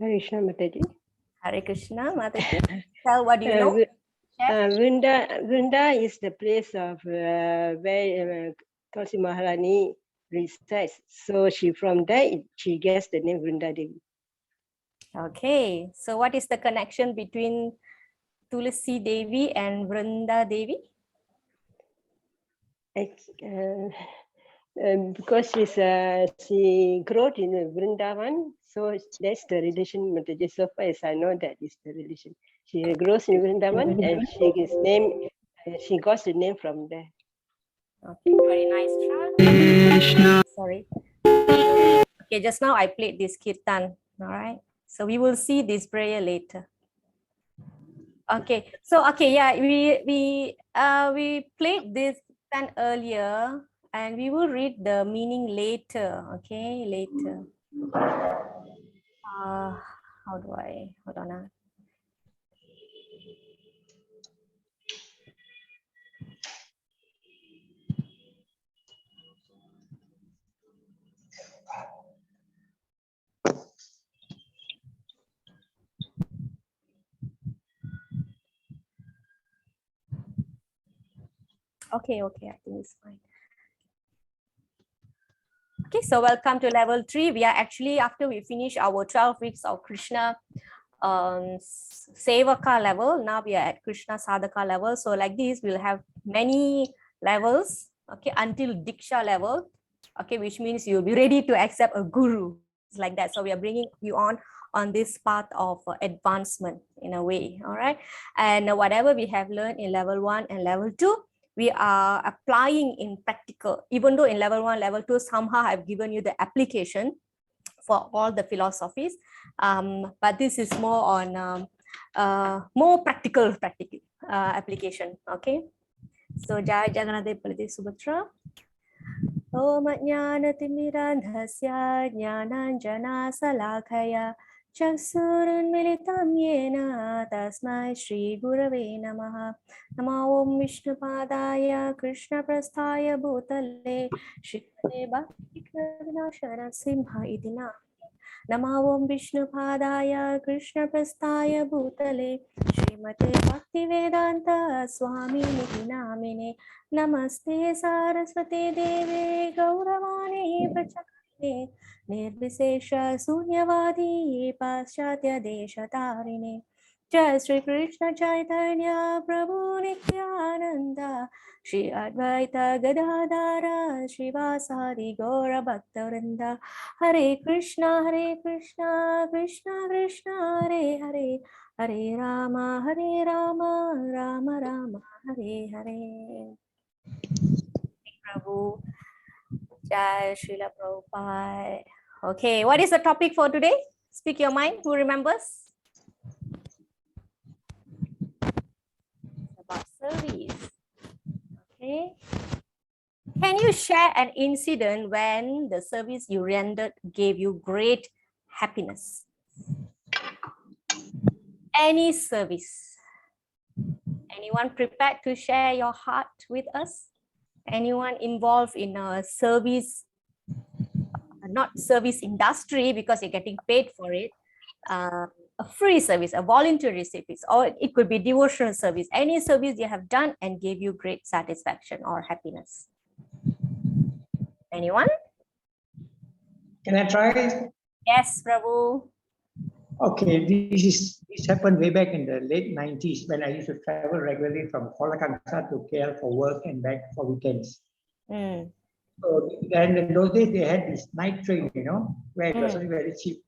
Hare Krishna, Mataji. Hare Krishna, Mataji. Tell what do you know? Vrinda is the place of where Tulasi Maharani resides. So she from there, she gets the name Vrinda Devi. Okay, so what is the connection between Tulasi Devi and Vrinda Devi? Because she grew up in Vrindavan, so that's the relation. So far as I know, that is the relation. She grows in Vrindavan, and she got the name from there. Okay, very nice try. Sorry. Okay, just now I played this kirtan. All right. So we will see this prayer later. Okay. So yeah, we played this kirtan earlier, and we will read the meaning later. Okay, later. How do I hold on? Okay, I think it's fine. Okay, so welcome to level 3. We are actually, after we finish our 12 weeks of Krishna Sevaka level, now we are at Krishna Sadhaka level. So like this, we'll have many levels, okay, until Diksha level, okay, which means you'll be ready to accept a guru. It's like that. So we are bringing you on this path of advancement in a way, all right? And whatever we have learned in level 1 and level 2, we are applying in practical, even though in level 1, level 2, somehow I've given you the application for all the philosophies, but this is more on more practical application. Okay, so Jai Jagannath Palati Subhatra. Om Jnana Timirandhasya Jnananjana Salakaya Chaksurun Militam Yena Tasmai Shri Gurave Namaha. Namo Om Vishnu Padaya Krishna Prasthaya Bhutale Shrimate Bhakti Vinashara Simha Idina. Namo Om Vishnu Padaya Krishna Prasthaya Bhutale Shrimate Bhakti Vedanta Swami Niti Namine. Namaste Saraswati Deve Gauravani Prachakane Nirvisesha Sunyavadi Paschatya Deshatarine. Jai Shri Krishna Chaitanya Prabhu Nityananda Shri Advaita Gadadara Shivasari Gaura Bhaktarinda. Hare Krishna Krishna Krishna Hare Hare Hare Rama Rama Rama Hare Hare. Prabhu, Jai Srila Prabhupada. Okay, what is the topic for today? Speak your mind. Who remembers? About service. Okay. Can you share an incident when the service you rendered gave you great happiness? Any service. Anyone prepared to share your heart with us? Anyone involved in a service, not service industry because you're getting paid for it, a free service, a voluntary service, or it could be devotional service, any service you have done and gave you great satisfaction or happiness? Anyone? Can I try? Yes, Prabhu. Okay, this happened way back in the late 90s when I used to travel regularly from Kuala Kangsar to KL for work and back for weekends. So, and in those days they had this night train, you know, where it was only very cheap.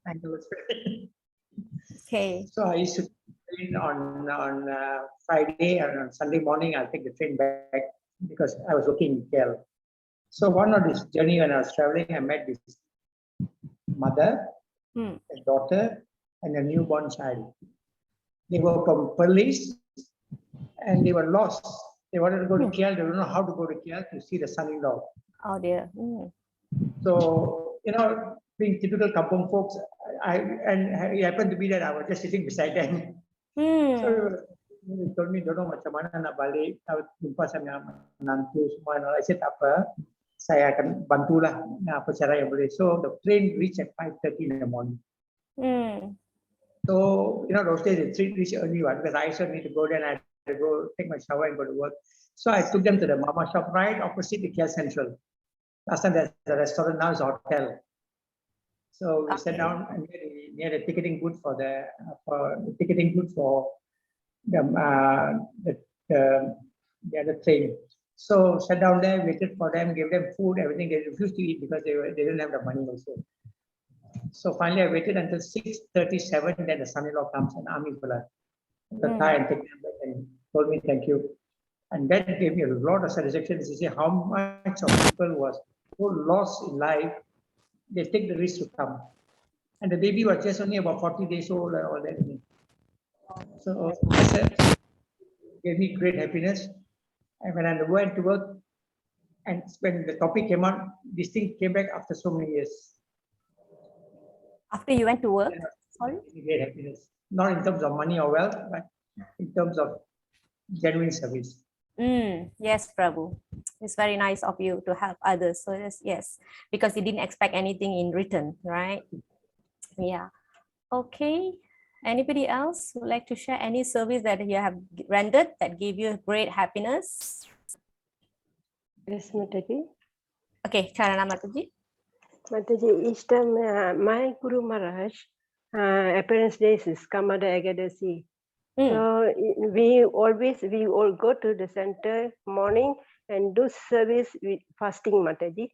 Okay. So I used to train on Friday and on Sunday morning I'll take the train back because I was working in KL. So one of this journey when I was traveling, I met this mother, a daughter, and a newborn child. They were from Perlis and they were lost. They wanted to go to KL, they don't know how to go to KL to see the son-in-law. Oh dear. So, you know, being typical kampung folks, it happened to be that I was just sitting beside them. So they told me, don't know macam mana nak balik, jumpa sama menantu semua. I said, tak apa, saya akan bantulah apa cara yang boleh. So the train reached at 5:30 in the morning. So, those days it's reach early one because I also need to go there and I had to go take my shower and go to work. So I took them to the Mama shop right opposite the Care Central. Last time there's a restaurant, now it's a hotel. So we sat down and near the ticketing booth for the the other train. So sat down there, waited for them, gave them food, everything. They refused to eat because they didn't have the money also. So finally, I waited until 6:37. Then the son-in-law comes, an army fella, the Thai, and take them back and told me thank you. And that gave me a lot of satisfaction to see how much of people was so lost in life. They take the risk to come. And the baby was just only about 40 days old or that. So that gave me great happiness. And when I went to work, and when the topic came out, this thing came back after so many years. After you went to work? Sorry? Great happiness. Not in terms of money or wealth, but in terms of genuine service. Yes, Prabhu. It's very nice of you to help others. So yes, because you didn't expect anything in return, right? Yeah. Okay. Anybody else would like to share any service that you have rendered that gave you great happiness? Yes, Mataji. Okay, Charana Mataji. Mataji, each time my Guru Maharaj, appearance days is Kamada Agadasi. So we all go to the center morning and do service with fasting, Mataji.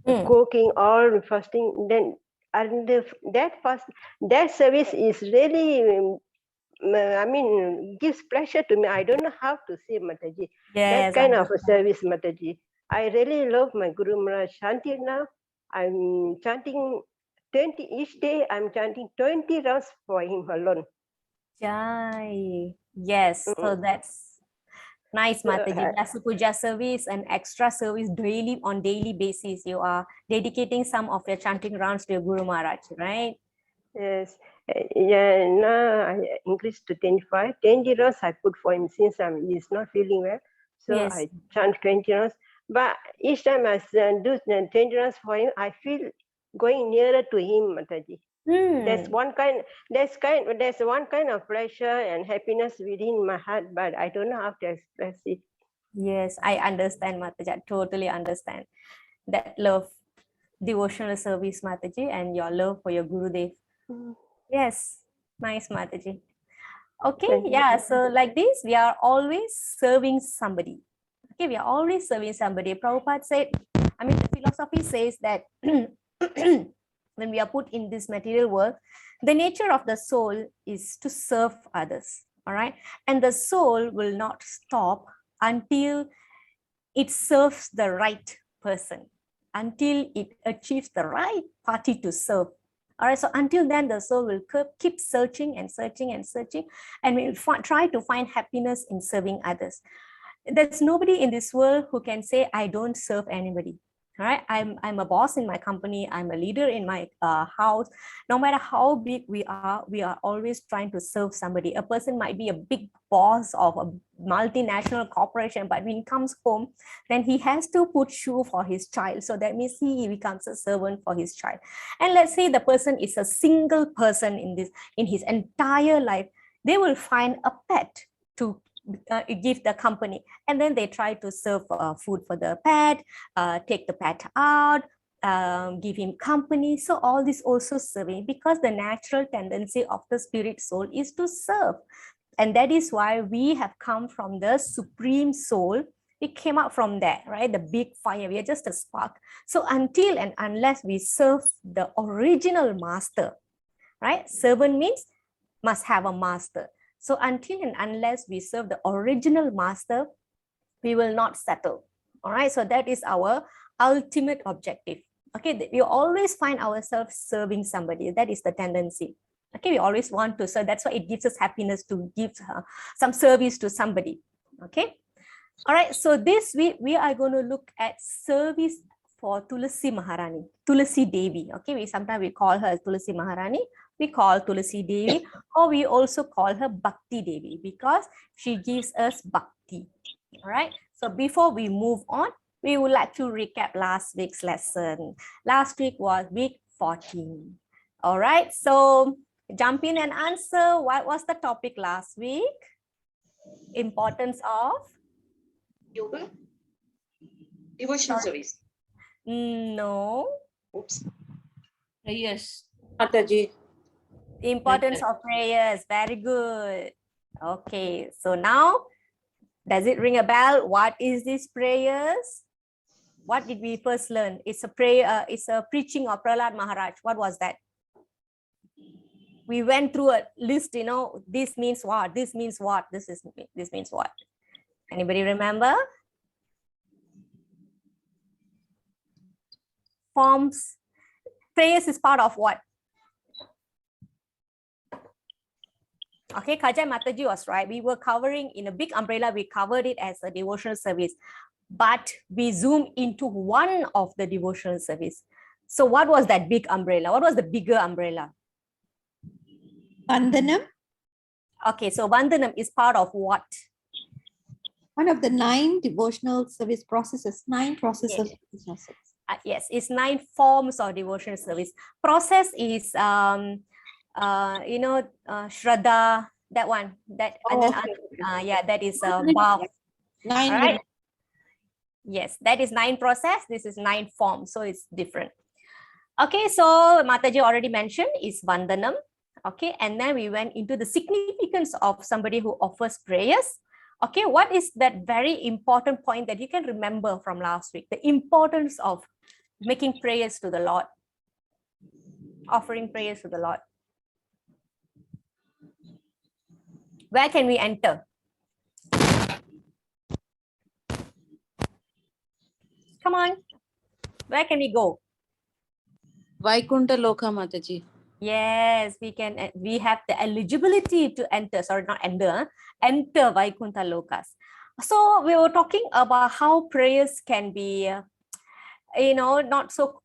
Cooking, all fasting. Then and that service is really, gives pleasure to me. I don't know how to say, Mataji. Yes, that kind of a service, Mataji. I really love my Guru Maharaj. Until now, I'm chanting 20 each day. I'm chanting 20 rounds for him alone. Jai. Yes, so that's nice, Mataji. That's puja service and extra service on daily basis. You are dedicating some of your chanting rounds to your Guru Maharaj, right? Yes. Yeah, now I increased to 25. 20 rounds I put for him since he's not feeling well. So yes. I chant 20 rounds. But each time I do 20 rounds for him, I feel going nearer to him, Mataji. There's one kind of pleasure and happiness within my heart, but I don't know how to express it. Yes, I understand, Mataji. I totally understand that love, devotional service, Mataji, and your love for your Gurudev. Yes, nice, Mataji. Okay, yeah, so like this, we are always serving somebody. Okay, we are always serving somebody. Prabhupada said, the philosophy says that when we are put in this material world, the nature of the soul is to serve others, all right? And the soul will not stop until it serves the right person, until it achieves the right party to serve. All right, so until then, the soul will keep searching and searching and searching, and will try to find happiness in serving others. There's nobody in this world who can say, I don't serve anybody. All right, I'm a boss in my company, I'm a leader in my house. No matter how big we are always trying to serve somebody. A person might be a big boss of a multinational corporation, but when he comes home, then he has to put shoe for his child. So that means he becomes a servant for his child. And let's say the person is a single person in his entire life, they will find a pet to give the company, and then they try to serve food for the pet, take the pet out, give him company. So all this also serving, because the natural tendency of the spirit soul is to serve. And that is why we have come from the supreme soul. We came out from that, right? The big fire, we are just a spark. So until and unless we serve the original master, right? Servant means must have a master. So until and unless we serve the original master, we will not settle. All right. So that is our ultimate objective. Okay. We always find ourselves serving somebody. That is the tendency. Okay. We always want to serve. That's why it gives us happiness to give some service to somebody. Okay. All right. So this week we are going to look at service for Tulasi Maharani, Tulasi Devi. Okay. Sometimes we call her Tulasi Maharani. We call Tulasi Devi, or we also call her Bhakti Devi, because she gives us Bhakti. All right. So before we move on, we would like to recap last week's lesson. Last week was week 14. All right. So jump in and answer. What was the topic last week? Importance of Yoga? Devotional service. no. Oops. Yes. Mataji. Importance of prayers. Very good. Okay, so now does it ring a bell? What is this prayers? What did we first learn? It's a prayer. It's a preaching of Prahlad Maharaj. What was that? We went through a list. You know, this means what? This means what? This means what? Anybody remember? Forms. Prayers is part of what? Okay, Kajai Mataji was right. We were covering in a big umbrella. We covered it as a devotional service, but we zoom into one of the devotional service. So what was that big umbrella? What was the bigger umbrella? Vandanam, Okay, so Vandanam is part of what? one of the 9 devotional service processes, 9 processes of devotional service. Yes, it's 9 forms of devotional service. Process is Shraddha, that one. That and then yeah, that is Bhav. 9 All right. Yes, that is 9 process. This is 9 forms, so it's different. Okay, so Mataji already mentioned is Vandanam. Okay, and then we went into the significance of somebody who offers prayers. Okay, what is that very important point that you can remember from last week? The importance of making prayers to the Lord, offering prayers to the Lord. Where can we enter? Come on. Where can we go? Vaikunta Loka Mataji. Yes, we can. We have the eligibility to enter. Sorry, not enter. Enter Vaikunta Lokas. So we were talking about how prayers can be, not so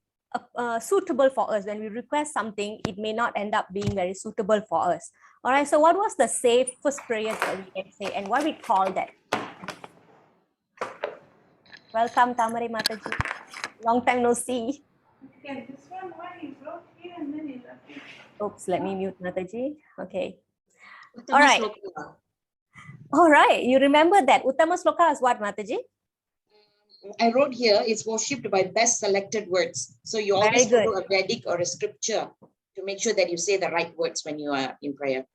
suitable for us. When we request something, it may not end up being very suitable for us. All right. So what was the safest prayers that we can say, and what we call that? Welcome, Tamari Mataji. Long time no see. Okay, this one, why he wrote here and then he left it. Oops, let me mute Mataji. Okay. Uttama All right. sloka. All right. You remember that. Uttama sloka is what, Mataji? I wrote here, it's worshipped by best selected words. So you always Very good. follow a Vedic or a scripture to make sure that you say the right words when you are in prayer.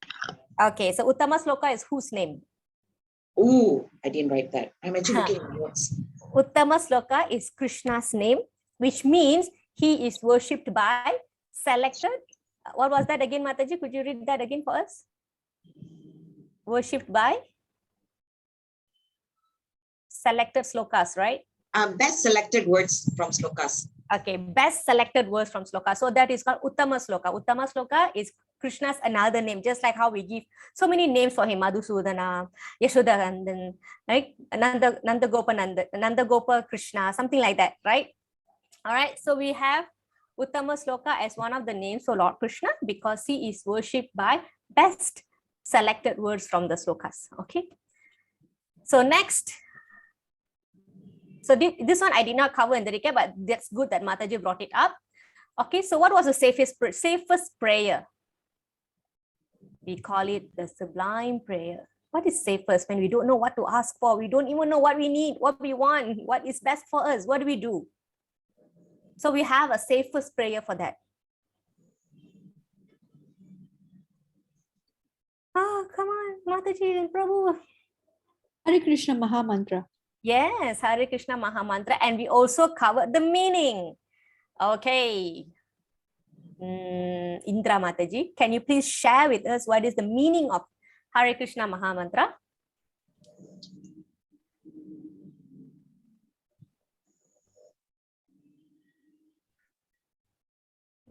Okay. So Uttama sloka is whose name? Ooh, I didn't write that. I'm actually looking at notes. Uttama sloka is Krishna's name, which means he is worshipped by selected. What was that again, Mataji? Could you read that again for us? Worshipped by selected slokas, right? Best selected words from slokas. Okay, best selected words from sloka. So that is called Uttama sloka. Uttama sloka is Krishna's another name, just like how we give so many names for him, Madhusudana, Yashodanandan, right? Nanda Gopa Krishna, something like that, right? All right, so we have Uttama sloka as one of the names for Lord Krishna because he is worshipped by best selected words from the slokas. Okay, so next. So this one I did not cover in the recap, but that's good that Mataji brought it up. Okay, so what was the safest prayer? We call it the sublime prayer. What is safest when we don't know what to ask for? We don't even know what we need, what we want, what is best for us. What do we do? So we have a safest prayer for that. Oh, come on, Mataji and Prabhu. Hare Krishna Maha Mantra. Yes, Hare Krishna Maha Mantra, and we also covered the meaning. Okay. Indra Mataji, can you please share with us what is the meaning of Hare Krishna Maha Mantra?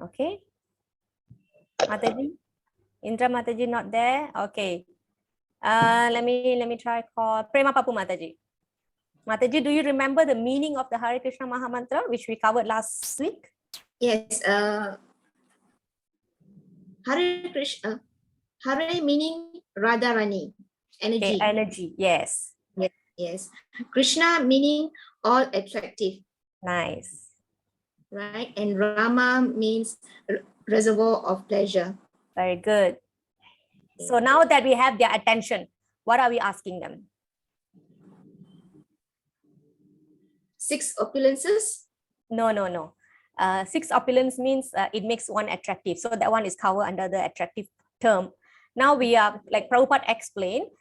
Okay. Mataji, Indra Mataji not there. Okay. Let me try call Prema Papu Mataji. Mataji, do you remember the meaning of the Hare Krishna Maha Mantra which we covered last week? Yes. Hare Krishna. Hare meaning Radharani, energy. Okay, energy. Yes. Yes. Krishna meaning all attractive. Nice. Right? And Rama means reservoir of pleasure. Very good. So now that we have their attention, what are we asking them? 6 opulences. No. 6 opulence means it makes one attractive. So that one is covered under the attractive term. Now we are, like Prabhupada explained,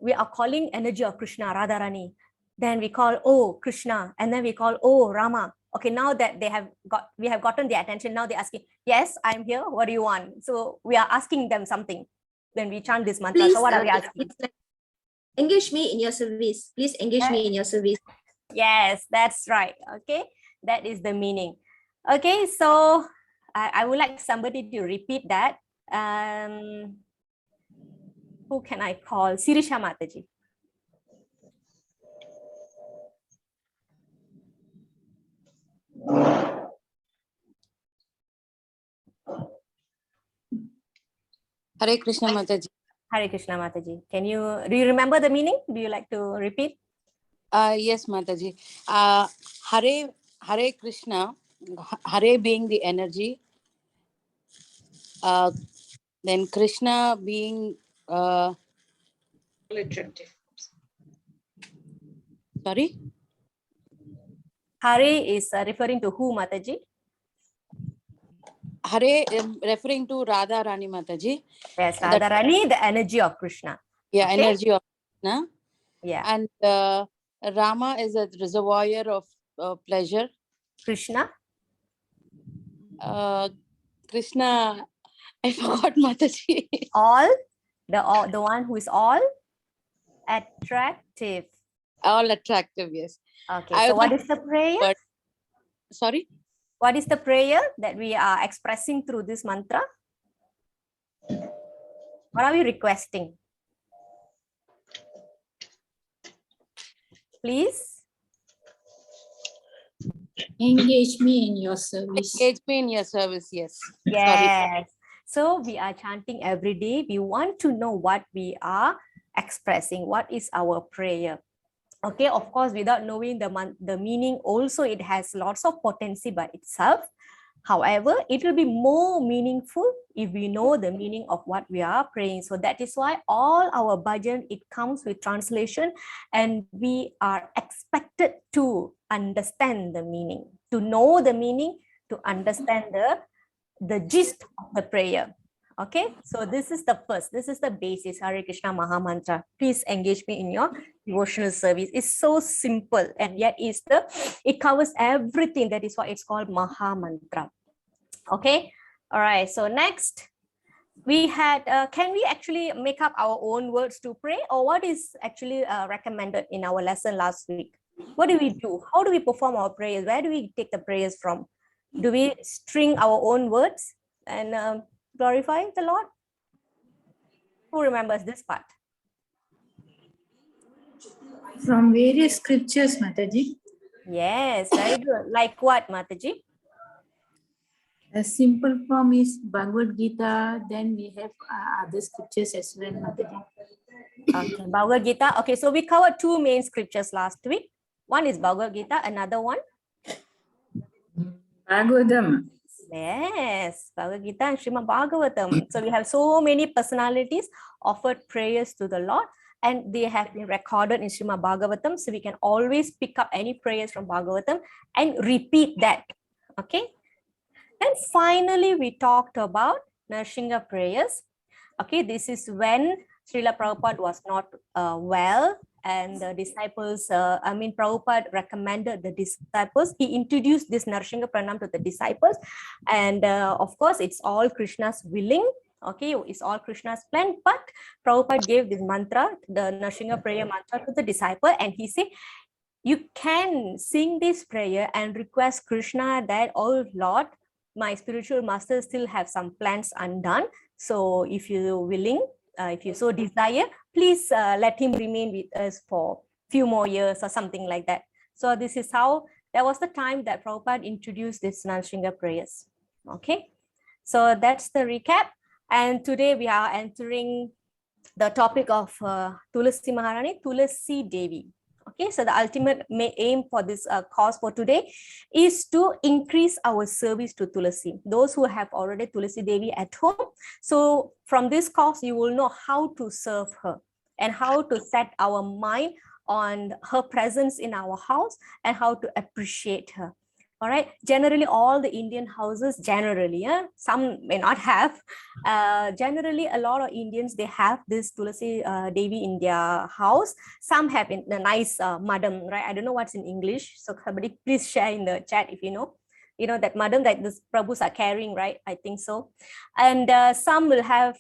we are calling energy of Krishna, Radharani. Then we call, oh, Krishna. And then we call, oh, Rama. Okay, now that we have gotten their attention, now they're asking, yes, I'm here. What do you want? So we are asking them something when we chant this mantra. Please, So what are we asking? engage me in your service. Please engage me in your service. Yes, that's right. Okay, that is the meaning. Okay, so I would like somebody to repeat that. Who can I call? Sirisha Mataji. Hare Krishna Mataji. Hare Krishna Mataji. Do you remember the meaning? Do you like to repeat? Yes, Mataji. Hare Krishna, Hare being the energy, then Krishna being Attractive. sorry. Hare is referring to who, Mataji? Hare referring to Radha Rani Mataji. Yes, Radharani, the energy of Krishna. Yeah, Okay. energy of Krishna. Yeah. And Rama is a reservoir of pleasure. Krishna. Krishna, I forgot Mataji. The one who is all attractive. All attractive, yes. Okay, so what is the prayer? Sorry? What is the prayer that we are expressing through this mantra? What are we requesting? Please. Engage me in your service. Engage me in your service, yes. Yes. Sorry. So we are chanting every day. We want to know what we are expressing. What is our prayer? Okay, of course, without knowing the meaning, also it has lots of potency by itself. However, it will be more meaningful if we know the meaning of what we are praying. So that is why all our bhajan, it comes with translation, and we are expected to understand the meaning, to know the meaning, to understand the gist of the prayer. Okay, so this is the basis, Hare Krishna Maha Mantra. Please engage me in your devotional service. It's so simple, and yet it covers everything. That is why it's called Maha Mantra. Okay, all right. So next, we had, can we actually make up our own words to pray, or what is actually recommended in our lesson last week? What do we do? How do we perform our prayers? Where do we take the prayers from? Do we string our own words and glorify the Lord? Who remembers this part? From various scriptures, Mataji. Yes, very good. Like what, Mataji? A simple form is Bhagavad Gita. Then we have other scriptures as well, Mataji. Okay, Bhagavad Gita. Okay, so we covered 2 main scriptures last week. One is Bhagavad Gita, another one? Bhagavatam. Yes, Bhagavad Gita and Srimad Bhagavatam. So we have so many personalities offered prayers to the Lord, and they have been recorded in Srimad Bhagavatam. So we can always pick up any prayers from Bhagavatam and repeat that. Okay. Then finally, we talked about Narsingha prayers. Okay, this is when Srila Prabhupada was not well, and the disciples, Prabhupada recommended the disciples. He introduced this Narsingha Pranam to the disciples. And of course, it's all Krishna's willing. Okay, it's all Krishna's plan. But Prabhupada gave this mantra, the Narsingha prayer mantra, to the disciple. And he said, you can sing this prayer and request Krishna that, oh Lord, my spiritual master still have some plans undone. So if you're willing, if you so desire, please let him remain with us for a few more years or something like that. So this is how, that was the time that Prabhupada introduced this Narsingha prayers. Okay, so that's the recap. And today we are entering the topic of Tulasi Maharani, Tulasi Devi. Okay, so the ultimate aim for this cause for today is to increase our service to Tulasi. Those who have already Tulasi Devi at home, so from this course, you will know how to serve her and how to set our mind on her presence in our house and how to appreciate her. All right. Generally, all the Indian houses, generally, some may not have. Generally, a lot of Indians, they have this Tulasi Devi in their house. Some have in a nice madam, right? I don't know what's in English. So somebody please share in the chat if you know. You know, that madam that the Prabhus are carrying, right? I think so. And some will have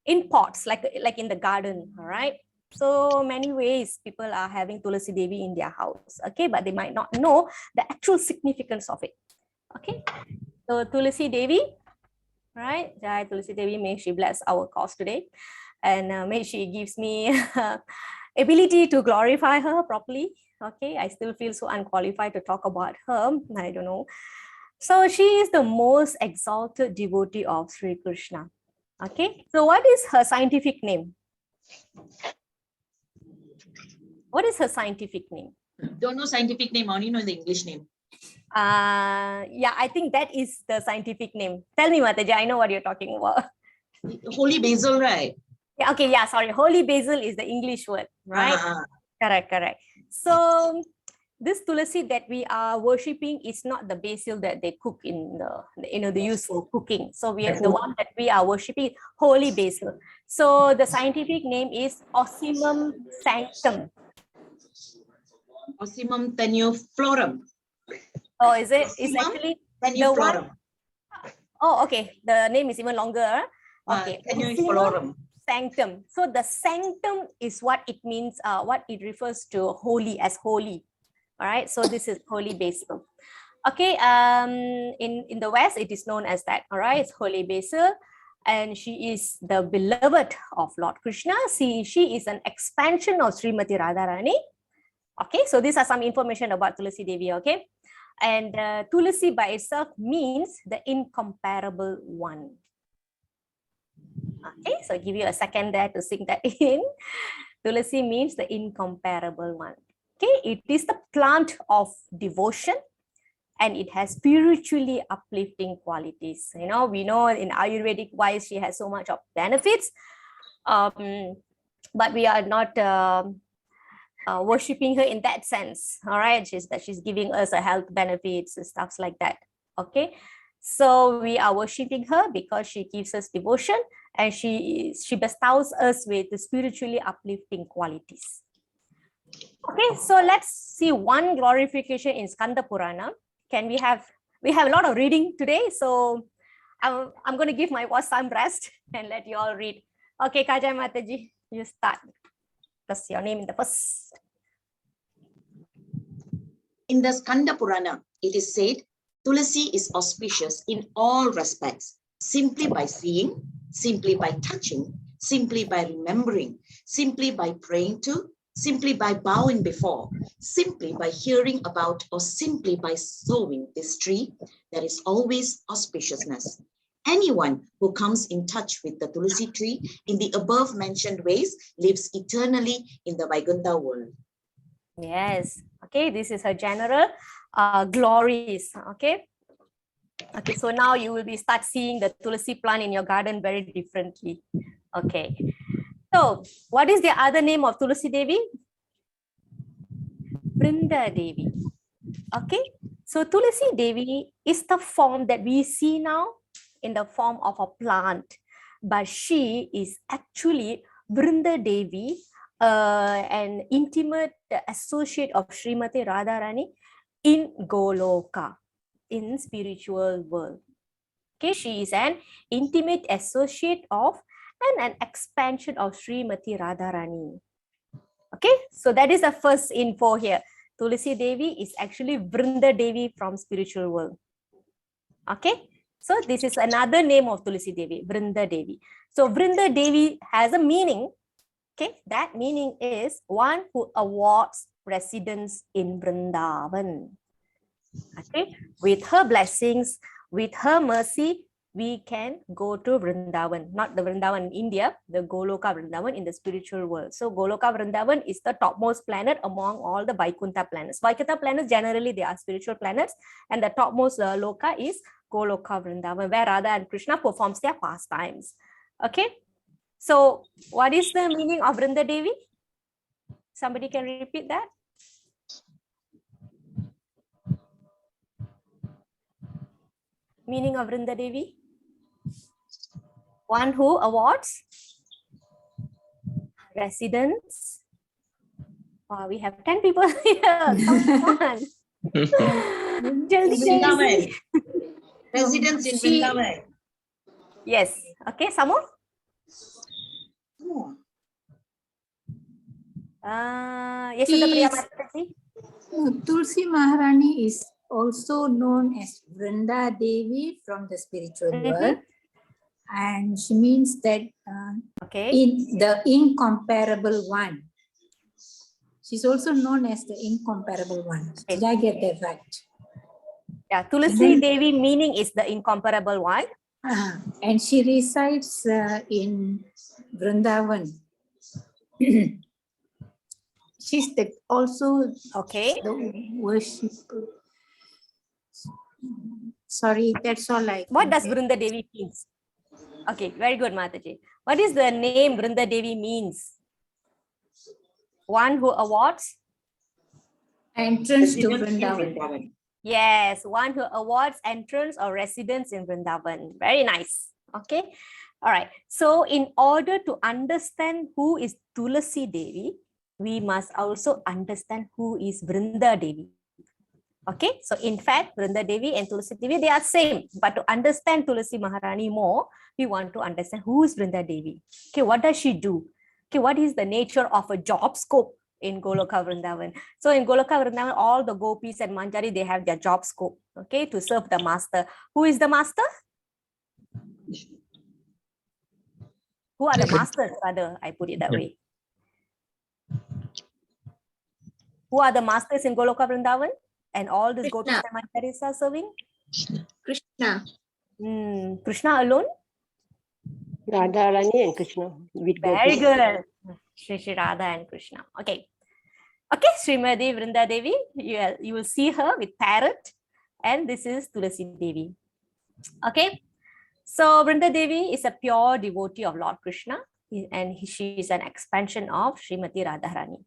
in pots, like in the garden, all right? So many ways people are having Tulasi Devi in their house, okay, but they might not know the actual significance of it, okay. So Tulasi Devi, right? Jai Tulasi Devi, may she bless our cause today, and may she gives me ability to glorify her properly, okay. I still feel so unqualified to talk about her, I don't know. So she is the most exalted devotee of Sri Krishna, okay. So what is her scientific name? What is her scientific name? Don't know scientific name, only know the English name. Yeah, I think that is the scientific name. Tell me, Mataji, I know what you're talking about. Holy Basil, right? Yeah, okay, yeah, sorry. Holy basil is the English word, right? Correct. So this Tulasi that we are worshipping is not the basil that they cook in the use for cooking. So we have the one that we are worshipping, holy basil. So the scientific name is Ocimum sanctum. Ocimum tenuiflorum. Oh, is it? It's actually the one. Oh, okay. The name is even longer. Okay. Tenuiflorum. Sanctum. So the sanctum is what it means, what it refers to holy, as holy. All right. So this is holy basil. Okay. In the West, it is known as that. All right. It's holy basil. And she is the beloved of Lord Krishna. See, she is an expansion of Srimati Radharani. Okay. So these are some information about Tulasi Devi. Okay. And Tulasi by itself means the incomparable one. Okay, so give you a second there to sink that in. Tulasi means the incomparable one. Okay, it is the plant of devotion and it has spiritually uplifting qualities. You know, we know in Ayurvedic wise, she has so much of benefits, but we are not worshipping her in that sense. All right, she's giving us a health benefits and stuff like that. Okay, so we are worshipping her because she gives us devotion and she bestows us with the spiritually uplifting qualities. Okay, so let's see one glorification in Skanda Purana. We have a lot of reading today, so I'm going to give my voice some rest and let you all read. Okay, Kajai Mataji, you start. That's your name in the first. In the Skanda Purana, it is said, Tulasi is auspicious in all respects, simply by seeing, simply by touching, simply by remembering, simply by praying to, simply by bowing before, simply by hearing about, or simply by sowing this tree, there is always auspiciousness. Anyone who comes in touch with the Tulasi tree in the above mentioned ways lives eternally in the Vaikuntha world. Yes. Okay, this is her general glories. Okay. Okay, so now you will start seeing the Tulasi plant in your garden very differently. Okay. So, what is the other name of Tulasi Devi? Vrinda Devi. Okay. So, Tulasi Devi is the form that we see now in the form of a plant, but she is actually Vrinda Devi, an intimate associate of Srimati Radharani in Goloka, in spiritual world. Okay, she is an intimate associate of and an expansion of Srimati Radharani. Okay, so that is the first info here. Tulasi Devi is actually Vrinda Devi from spiritual world. Okay, so this is another name of Tulasi Devi, Vrinda Devi. So Vrinda Devi has a meaning. Okay, that meaning is one who awards residence in Vrindavan. Okay, with her blessings, with her mercy, we can go to Vrindavan, not the Vrindavan in India, the Goloka Vrindavan in the spiritual world. So Goloka Vrindavan is the topmost planet among all the Vaikuntha planets. Vaikuntha planets, generally they are spiritual planets, and the topmost Loka is Goloka Vrindavan, where Radha and Krishna performs their pastimes. Okay, so what is the meaning of Vrinda Devi? Somebody can repeat that? Meaning of Vrinda Devi? One who awards residence. Wow, we have 10 people here. Come on. Vrindavan. Residence in Vrindavan. Yes. Okay, some more? Yes, Tulasi Maharani is also known as Vrinda Devi from the spiritual world. And she means that in the incomparable one. She's also known as the incomparable one. Did I get that right? Yeah, Tulasi Devi meaning is the incomparable one. And she resides in Vrindavan. She's also the worshipper. Sorry, that's all I. What does Vrinda Devi means? Okay, very good, Mataji. What is the name Vrinda Devi means? One who awards entrance to Vrindavan. Yes, one who awards entrance or residence in Vrindavan. Very nice. Okay. All right. So in order to understand who is Tulasi Devi, we must also understand who is Vrinda Devi. Okay. So in fact, Vrinda Devi and Tulasi Devi, they are same. But to understand Tulasi Maharani more, we want to understand who is Vrinda Devi. Okay. What does she do? Okay. What is the nature of a job scope in Goloka Vrindavan? So in Goloka Vrindavan, all the gopis and manjari, they have their job scope, okay, to serve the master. Who is the master? Who are the masters, rather, I put it that way. Who are the masters in Goloka Vrindavan? And all these gopis and manjaris are serving? Krishna. Krishna alone? Radharani and Krishna. Very good. Shri Radha and Krishna. Okay. Okay, Srimati Vrinda Devi, you will see her with parrot, and this is Tulasi Devi. Okay, so Vrinda Devi is a pure devotee of Lord Krishna, and she is an expansion of Srimati Radharani.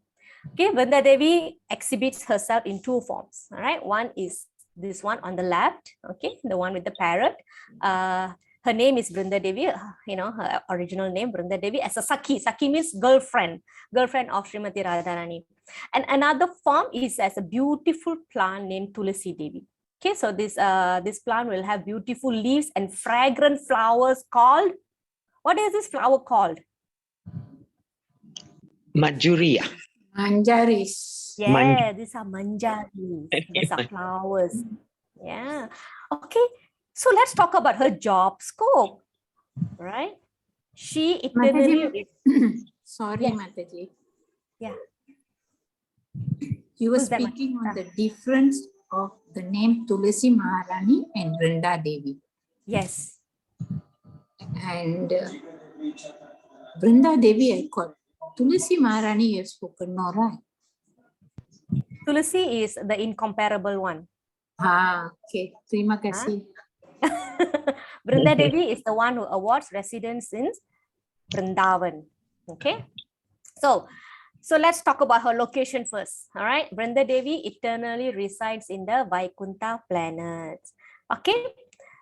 Okay, Vrinda Devi exhibits herself in two forms. All right, one is this one on the left. Okay, the one with the parrot. Her name is Vrinda Devi, her original name, Vrinda Devi, as a Sakhi. Sakhi means girlfriend of Srimati Radharani. And another form is as a beautiful plant named Tulasi Devi. Okay, so this plant will have beautiful leaves and fragrant flowers called, what is this flower called? Manjuria. Manjaris. Yeah, these are manjaris. These are flowers. Yeah. Okay. So let's talk about her job scope, right? She eternally... Sorry, Mataji. Yeah. You were speaking on the difference of the name Tulasi Maharani and Vrinda Devi. Yes. And Vrinda Devi I call. Tulasi Maharani you have spoken, no, right? Tulasi is the incomparable one. Okay. Terima kasih. Vrinda Devi is the one who awards residence in Vrindavan. Okay. So let's talk about her location first. All right. Vrinda Devi eternally resides in the Vaikuntha planets. Okay.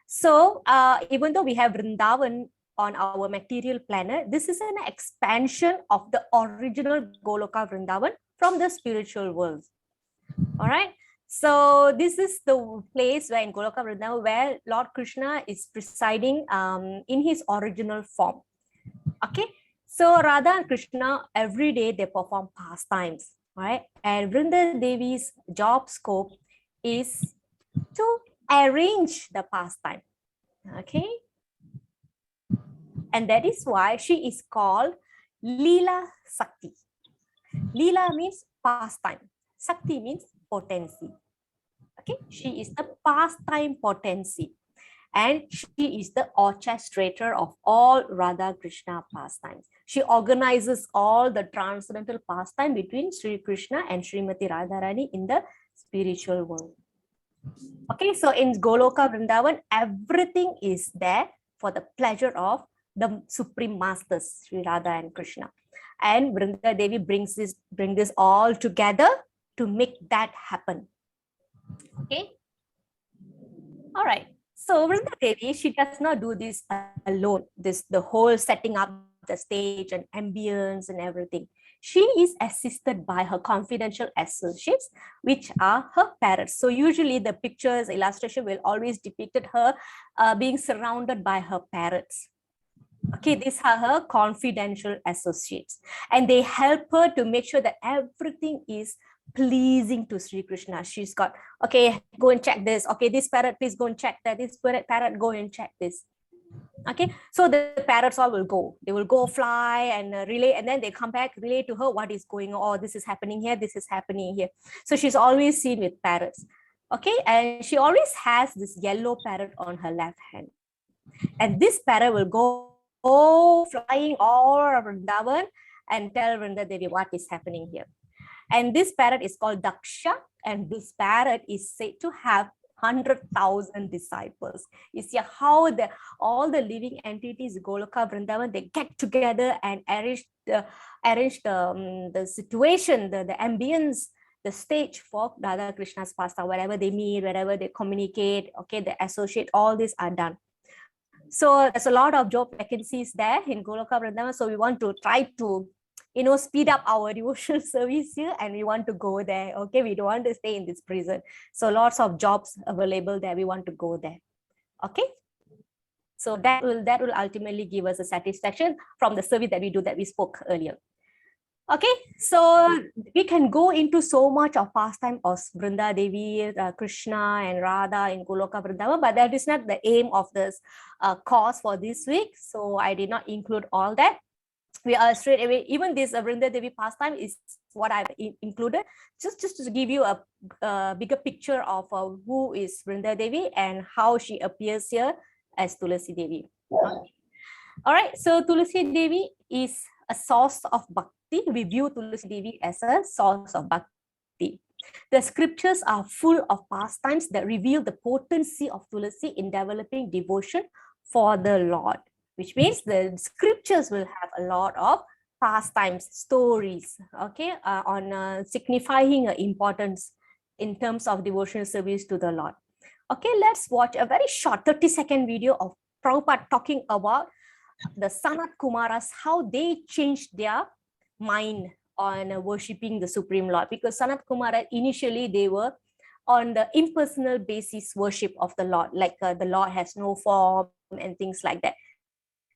So even though we have Vrindavan on our material planet, this is an expansion of the original Goloka Vrindavan from the spiritual world. All right. So this is the place where in Goloka Vrindavan where Lord Krishna is presiding in his original form. Okay. So Radha and Krishna, every day they perform pastimes, right? And Vrinda Devi's job scope is to arrange the pastime. Okay. And that is why she is called Leela Sakti. Leela means pastime. Sakti means potency. Okay, she is the pastime potency. and she is the orchestrator of all Radha Krishna pastimes. She organizes all the transcendental pastime between Sri Krishna and Srimati Radharani in the spiritual world. Okay, so in Goloka Vrindavan, everything is there for the pleasure of the Supreme Masters, Sri Radha and Krishna. And Vrinda Devi bring this all together to make that happen. Okay. All right. So Vrinda Devi, she does not do this alone. The whole setting up the stage and ambience and everything. She is assisted by her confidential associates, which are her parrots. So usually the pictures, illustration will always depicted her being surrounded by her parrots. Okay, these are her confidential associates, and they help her to make sure that everything is pleasing to Sri Krishna. She's got, okay, go and check this. Okay, this parrot, please go and check that. This parrot, go and check this. Okay, so the parrots all will go. They will go fly and relay, and then they come back, relay to her what is going on. Oh, this is happening here. This is happening here. So she's always seen with parrots. Okay, and she always has this yellow parrot on her left hand, and this parrot will go flying all over Vrindavan and tell Vrinda Devi what is happening here. And this parrot is called Daksha, and this parrot is said to have 100,000 disciples. You see how all the living entities Goloka Vrindavan, they get together and arrange the situation, the ambience, the stage for Radha Krishna's pastime. Wherever they meet, wherever they communicate, okay, they associate, all these are done. So there's a lot of job vacancies there in Goloka Vrindavan. So we want to try to, speed up our devotional service here, and we want to go there. Okay, we don't want to stay in this prison. So lots of jobs available there. We want to go there. Okay. So that will ultimately give us a satisfaction from the service that we do, that we spoke earlier. Okay, so we can go into so much of pastime of Vrinda Devi, Krishna and Radha in Goloka Vrindavan, but that is not the aim of this course for this week. So I did not include all that. We are straight away, even this Vrinda Devi pastime is what I've included, just to give you a bigger picture of who is Vrinda Devi and how she appears here as Tulasi Devi. Okay. All right, so Tulasi Devi is a source of Bhakti. We view Tulasi Devi as a source of Bhakti. The scriptures are full of pastimes that reveal the potency of Tulasi in developing devotion for the Lord, which means the scriptures will have a lot of pastimes, stories, okay, on signifying importance in terms of devotional service to the Lord. Okay, let's watch a very short 30-second video of Prabhupada talking about the Sanat Kumaras, how they changed their mind on worshipping the Supreme Lord, because Sanat Kumara initially they were on the impersonal basis worship of the Lord, like the Lord has no form and things like that.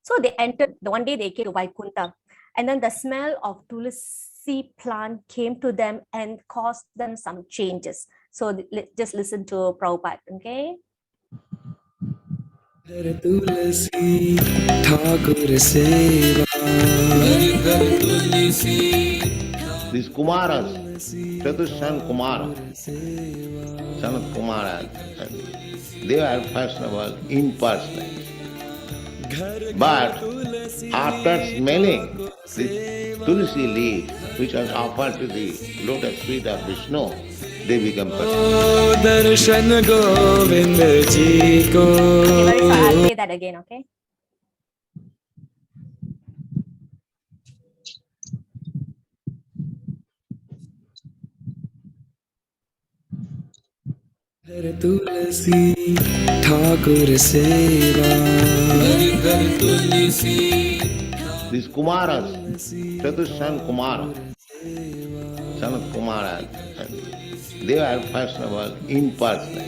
So they entered, one day they came to Vaikunta, and then the smell of Tulasi plant came to them and caused them some changes. So just listen to Prabhupada, okay? Tulasi Thakur Seva. These Kumaras, Chatushan Kumara, Sanat Kumara, they are fashionable impersonal. But after smelling the Tulasi leaf, which was offered to the lotus feet of Vishnu, they become personal. Darshan Govind ji ko. Okay, I'll play that again, okay? Tulasi Thakur Seva. These Kumaras, Chatushan Kumara, Sanat Kumara, they are fashionable impersonal.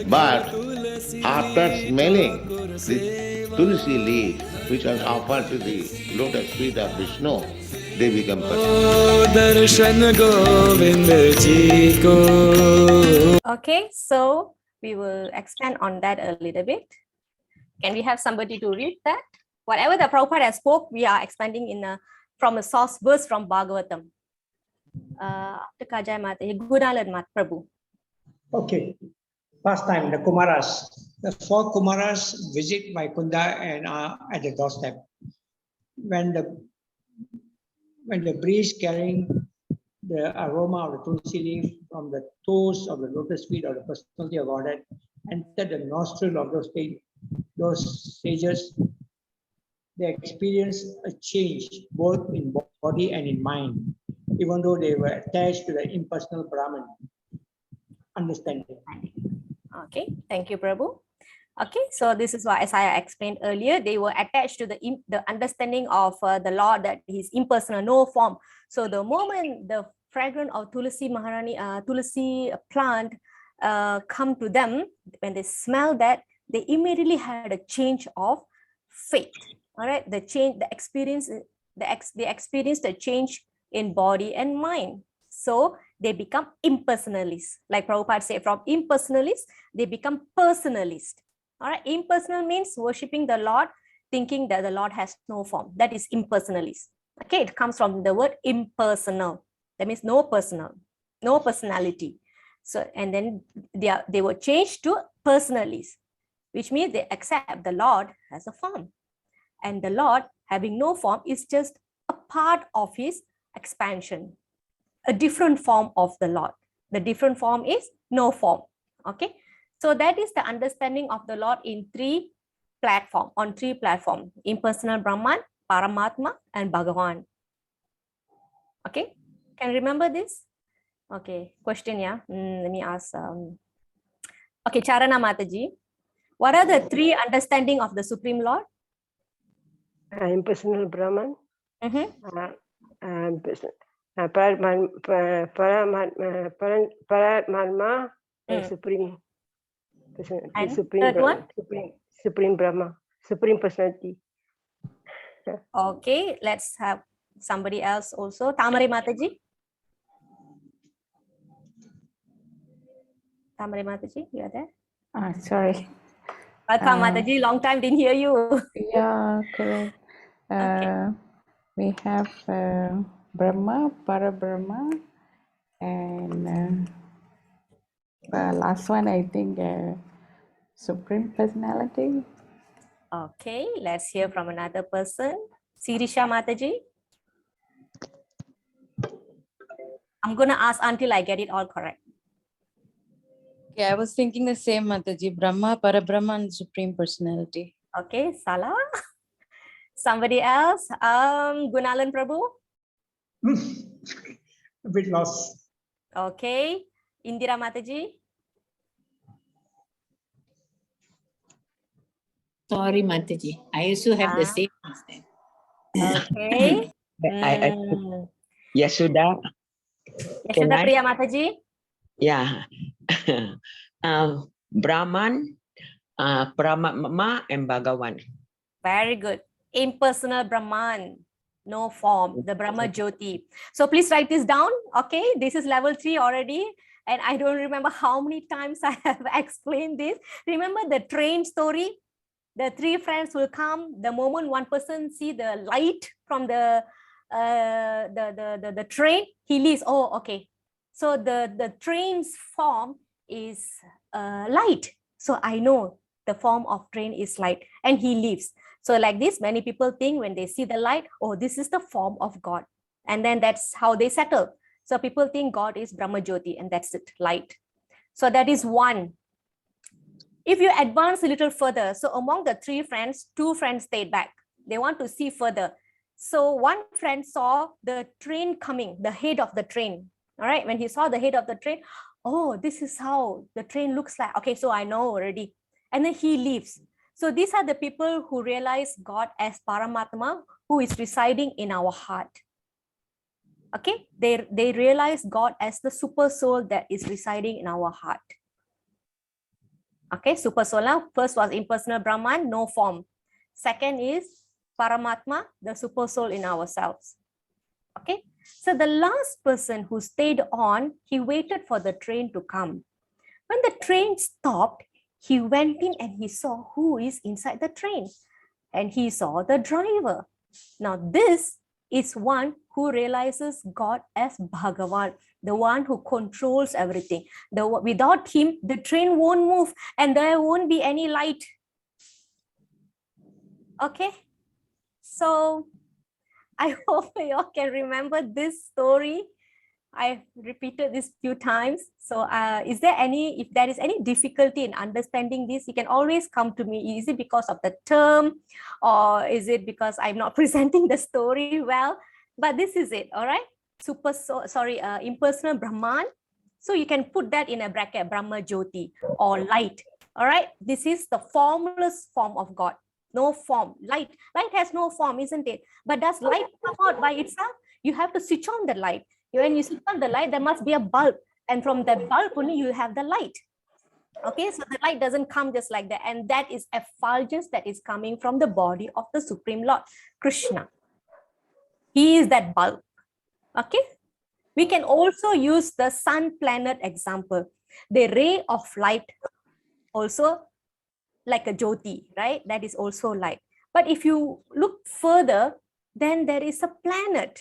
But after smelling the Tulasi leaf, which was offered to the lotus feet of Vishnu, they become personal. Darshan Govind ji ko. Okay, so we will expand on that a little bit. Can we have somebody to read that? Whatever the Prabhupada has spoke, we are expanding from a source verse from Bhagavatam. Gunalan Prabhu. Okay. pastime, the Kumaras. The 4 Kumaras visit Vaikunda and are at the doorstep. When the breeze carrying the aroma of the Tulasi leaf from the toes of the lotus feet of the personality of Godhead entered the nostril of those sages, they experienced a change both in body and in mind, even though they were attached to the impersonal Brahman understanding. Okay, thank you, Prabhu. Okay, so this is why, as I explained earlier, they were attached to the understanding of the Lord, that He is impersonal, no form. So the moment the fragrance of Tulasi Maharani, Tulasi plant come to them, when they smell that, they immediately had a change of faith. All right, they experienced a change in body and mind. So they become impersonalists. Like Prabhupada said, from impersonalists, they become personalists. All right, impersonal means worshipping the Lord, thinking that the Lord has no form. That is impersonalist. Okay, it comes from the word impersonal. That means no personal, no personality. So, and then they were changed to personalists, which means they accept the Lord as a form. And the Lord having no form is just a part of His expansion, a different form of the Lord. The different form is no form. Okay, so that is the understanding of the Lord in three platforms, Impersonal Brahman, Paramatma, and Bhagavan. Okay, can you remember this? Okay, question, yeah. Let me ask. Okay, Charana Mataji, what are the three understanding of the Supreme Lord? Impersonal Brahman, Paramatma, Supreme. And Supreme third one? Supreme Brahma, Supreme Personality. Okay, let's have somebody else also. Tamare Mataji. Tamare Mataji, you are there? Sorry. Welcome, Mataji. Long time didn't hear you. Yeah, correct. We have Brahma, Parabrahma, and last one, I think, Supreme Personality. Okay, let's hear from another person. Sirisha Mataji. I'm going to ask until I get it all correct. Okay, I was thinking the same, Mataji. Brahma, Parabrahma, and Supreme Personality. Okay, Salah. Somebody else? Gunalan Prabhu? A bit lost. Okay. Indira Mataji? Sorry, Mataji. I also have the same mistake. Okay. Yasuda. Yasuda Priya Mataji? Yeah. Brahman, Paramatma, and Bhagavan. Very good. Impersonal Brahman, no form, the Brahma Jyoti. So please write this down. Okay, this is level 3 already. And I don't remember how many times I have explained this. Remember the train story? The 3 friends will come. The moment one person see the light from the train, he leaves. Oh, okay. So the train's form is light. So I know the form of train is light, and he leaves. So like this, many people think when they see the light, oh, this is the form of God. And then that's how they settle. So people think God is Brahma Jyoti, and that's it, light. So that is one. If you advance a little further, so among the 3 friends, 2 friends stayed back. They want to see further. So one friend saw the train coming, the head of the train. All right, when he saw the head of the train, oh, this is how the train looks like. Okay, so I know already. And then he leaves. So these are the people who realize God as Paramatma, who is residing in our heart. Okay, they realize God as the super soul that is residing in our heart. Okay, super soul. Now, first was impersonal Brahman, no form. Second is Paramatma, the super soul in ourselves. Okay, so the last person who stayed on, he waited for the train to come. When the train stopped, he went in and he saw who is inside the train. And he saw the driver. Now, this is one who who realizes God as Bhagavan, the one who controls everything. Without him, the train won't move and there won't be any light. Okay, so I hope you all can remember this story. I've repeated this few times. So if there is any difficulty in understanding this, you can always come to me. Is it because of the term, or is it because I'm not presenting the story well? But this is it, all right? Impersonal Brahman. So you can put that in a bracket, Brahma Jyoti, or light, all right? This is the formless form of God. No form. Light has no form, isn't it? But does light come out by itself? You have to switch on the light. When you switch on the light, there must be a bulb, and from that bulb only you have the light. Okay, so the light doesn't come just like that, and that is effulgence that is coming from the body of the Supreme Lord, Krishna. He is that bulb. Okay, we can also use the sun planet example. The ray of light also like a jyoti, right? That is also light. But if you look further, then there is a planet.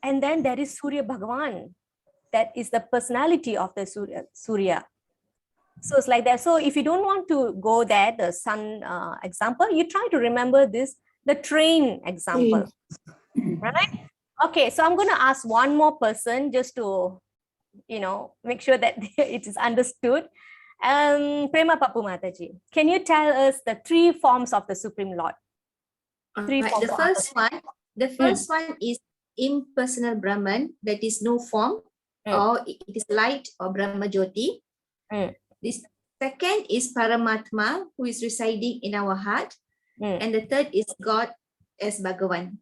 And then there is Surya Bhagavan. That is the personality of the Surya. So it's like that. So if you don't want to go there, the sun example, you try to remember this, the train example. Right? Okay, so I'm going to ask one more person just to, make sure that it is understood. Prema Papu Mataji, can you tell us the 3 forms of the Supreme Lord? The first one is Impersonal Brahman, that is no form, or it is light or Brahma Jyoti. This second is Paramatma, who is residing in our heart. And the third is God as Bhagavan.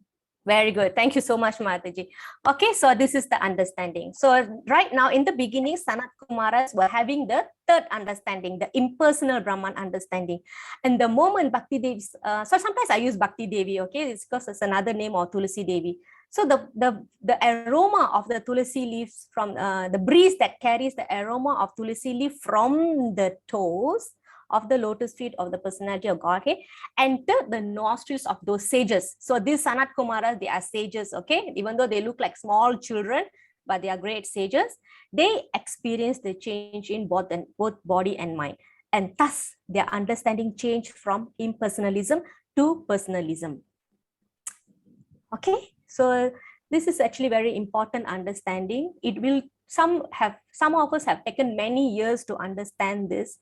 Very good. Thank you so much, Mataji. Okay, so this is the understanding. So right now in the beginning, Sanat Kumaras were having the third understanding, the impersonal Brahman understanding. And the moment Bhakti Devi, so sometimes I use Bhakti Devi, okay, it's because it's another name, or Tulasi Devi. So the aroma of the Tulasi leaves from the breeze that carries the aroma of Tulasi leaf from the toes of the lotus feet of the personality of Godhead entered the nostrils of those sages. So these Sanat Kumaras, they are sages, okay? Even though they look like small children, but they are great sages. They experience the change in both body and mind. And thus, their understanding changed from impersonalism to personalism. Okay? So this is actually very important understanding. Some of us have taken many years to understand this,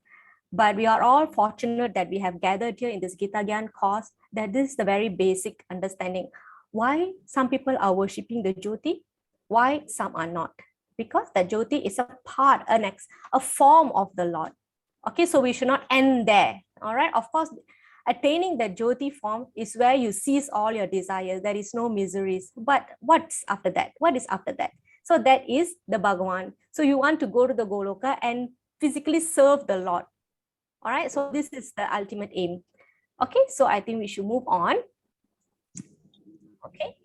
but we are all fortunate that we have gathered here in this Gita Gyan course, that this is the very basic understanding. Why some people are worshipping the Jyoti, why some are not? Because the Jyoti is a part, a form of the Lord. Okay, so we should not end there. All right, of course, attaining the Jyoti form is where you cease all your desires. There is no miseries. But what's after that? What is after that? So that is the Bhagavan. So you want to go to the Goloka and physically serve the Lord. All right, so this is the ultimate aim. Okay, so I think we should move on. Okay,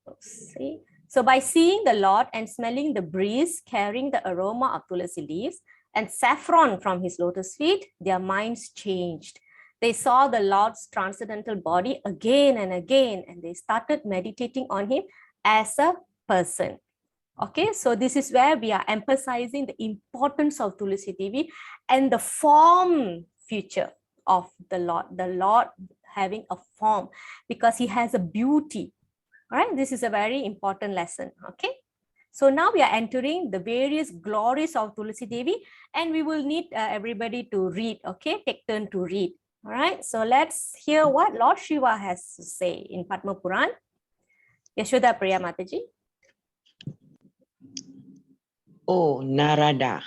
let's see. So by seeing the Lord and smelling the breeze carrying the aroma of Tulasi leaves and saffron from his lotus feet, their minds changed. They saw the Lord's transcendental body again and again, and they started meditating on him as a person. Okay, so this is where we are emphasizing the importance of Tulasi Devi and the form feature of the Lord having a form, because he has a beauty. All right, this is a very important lesson. Okay, so now we are entering the various glories of Tulasi Devi, and we will need everybody to read. Okay, take turn to read. All right, so let's hear what Lord Shiva has to say in Padma Puran. Yashoda Priya Mataji. Oh, Narada,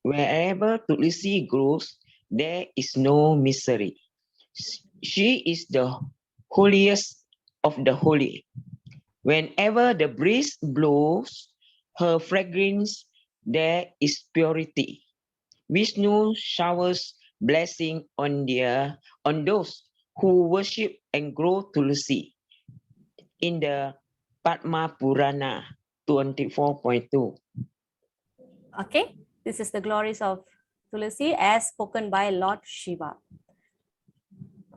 wherever Tulasi grows, there is no misery. She is the holiest of the holy. Whenever the breeze blows her fragrance, there is purity. Vishnu showers blessing on those who worship and grow Tulasi. In the Padma Purana 24.2. Okay, this is the glories of Tulasi as spoken by Lord Shiva.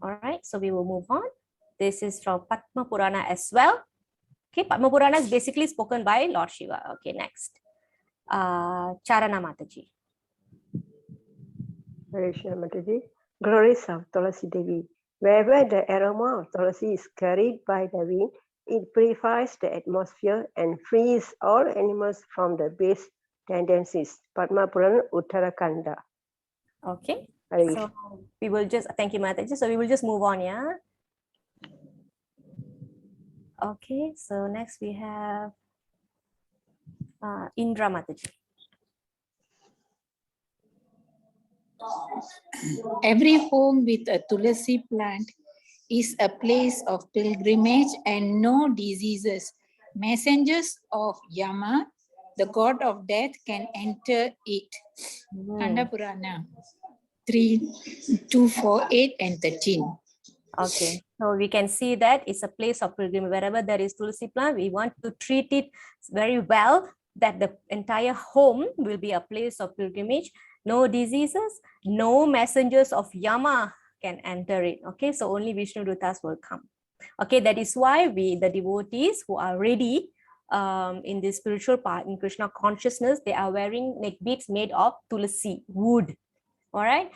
All right, so we will move on. This is from Padma Purana as well. Okay, Padma Purana is basically spoken by Lord Shiva. Okay, next. Charana Mataji. Hare Krishna Mataji. Glories of Tulasi Devi. Wherever the aroma of Tulasi is carried by the wind, it purifies the atmosphere and frees all animals from the base tendencies. Padma Purana Uttarakanda. Okay. Hare So we will just, thank you, Mataji. So we will just move on, yeah. Okay, so next we have Indra Mataji. Every home with a Tulasi plant is a place of pilgrimage and no diseases. Messengers of Yama, the god of death, can enter it. Skanda Purana 3, 2, 4, 8 and 13. Okay, so we can see that it's a place of pilgrimage. Wherever there is Tulasi plant, we want to treat it very well, that the entire home will be a place of pilgrimage. No diseases, no messengers of Yama can enter it. Okay, so only Vishnu Dutas will come. Okay, that is why we, the devotees who are ready in the spiritual part, in Krishna consciousness, they are wearing neck beads made of Tulasi wood. All right,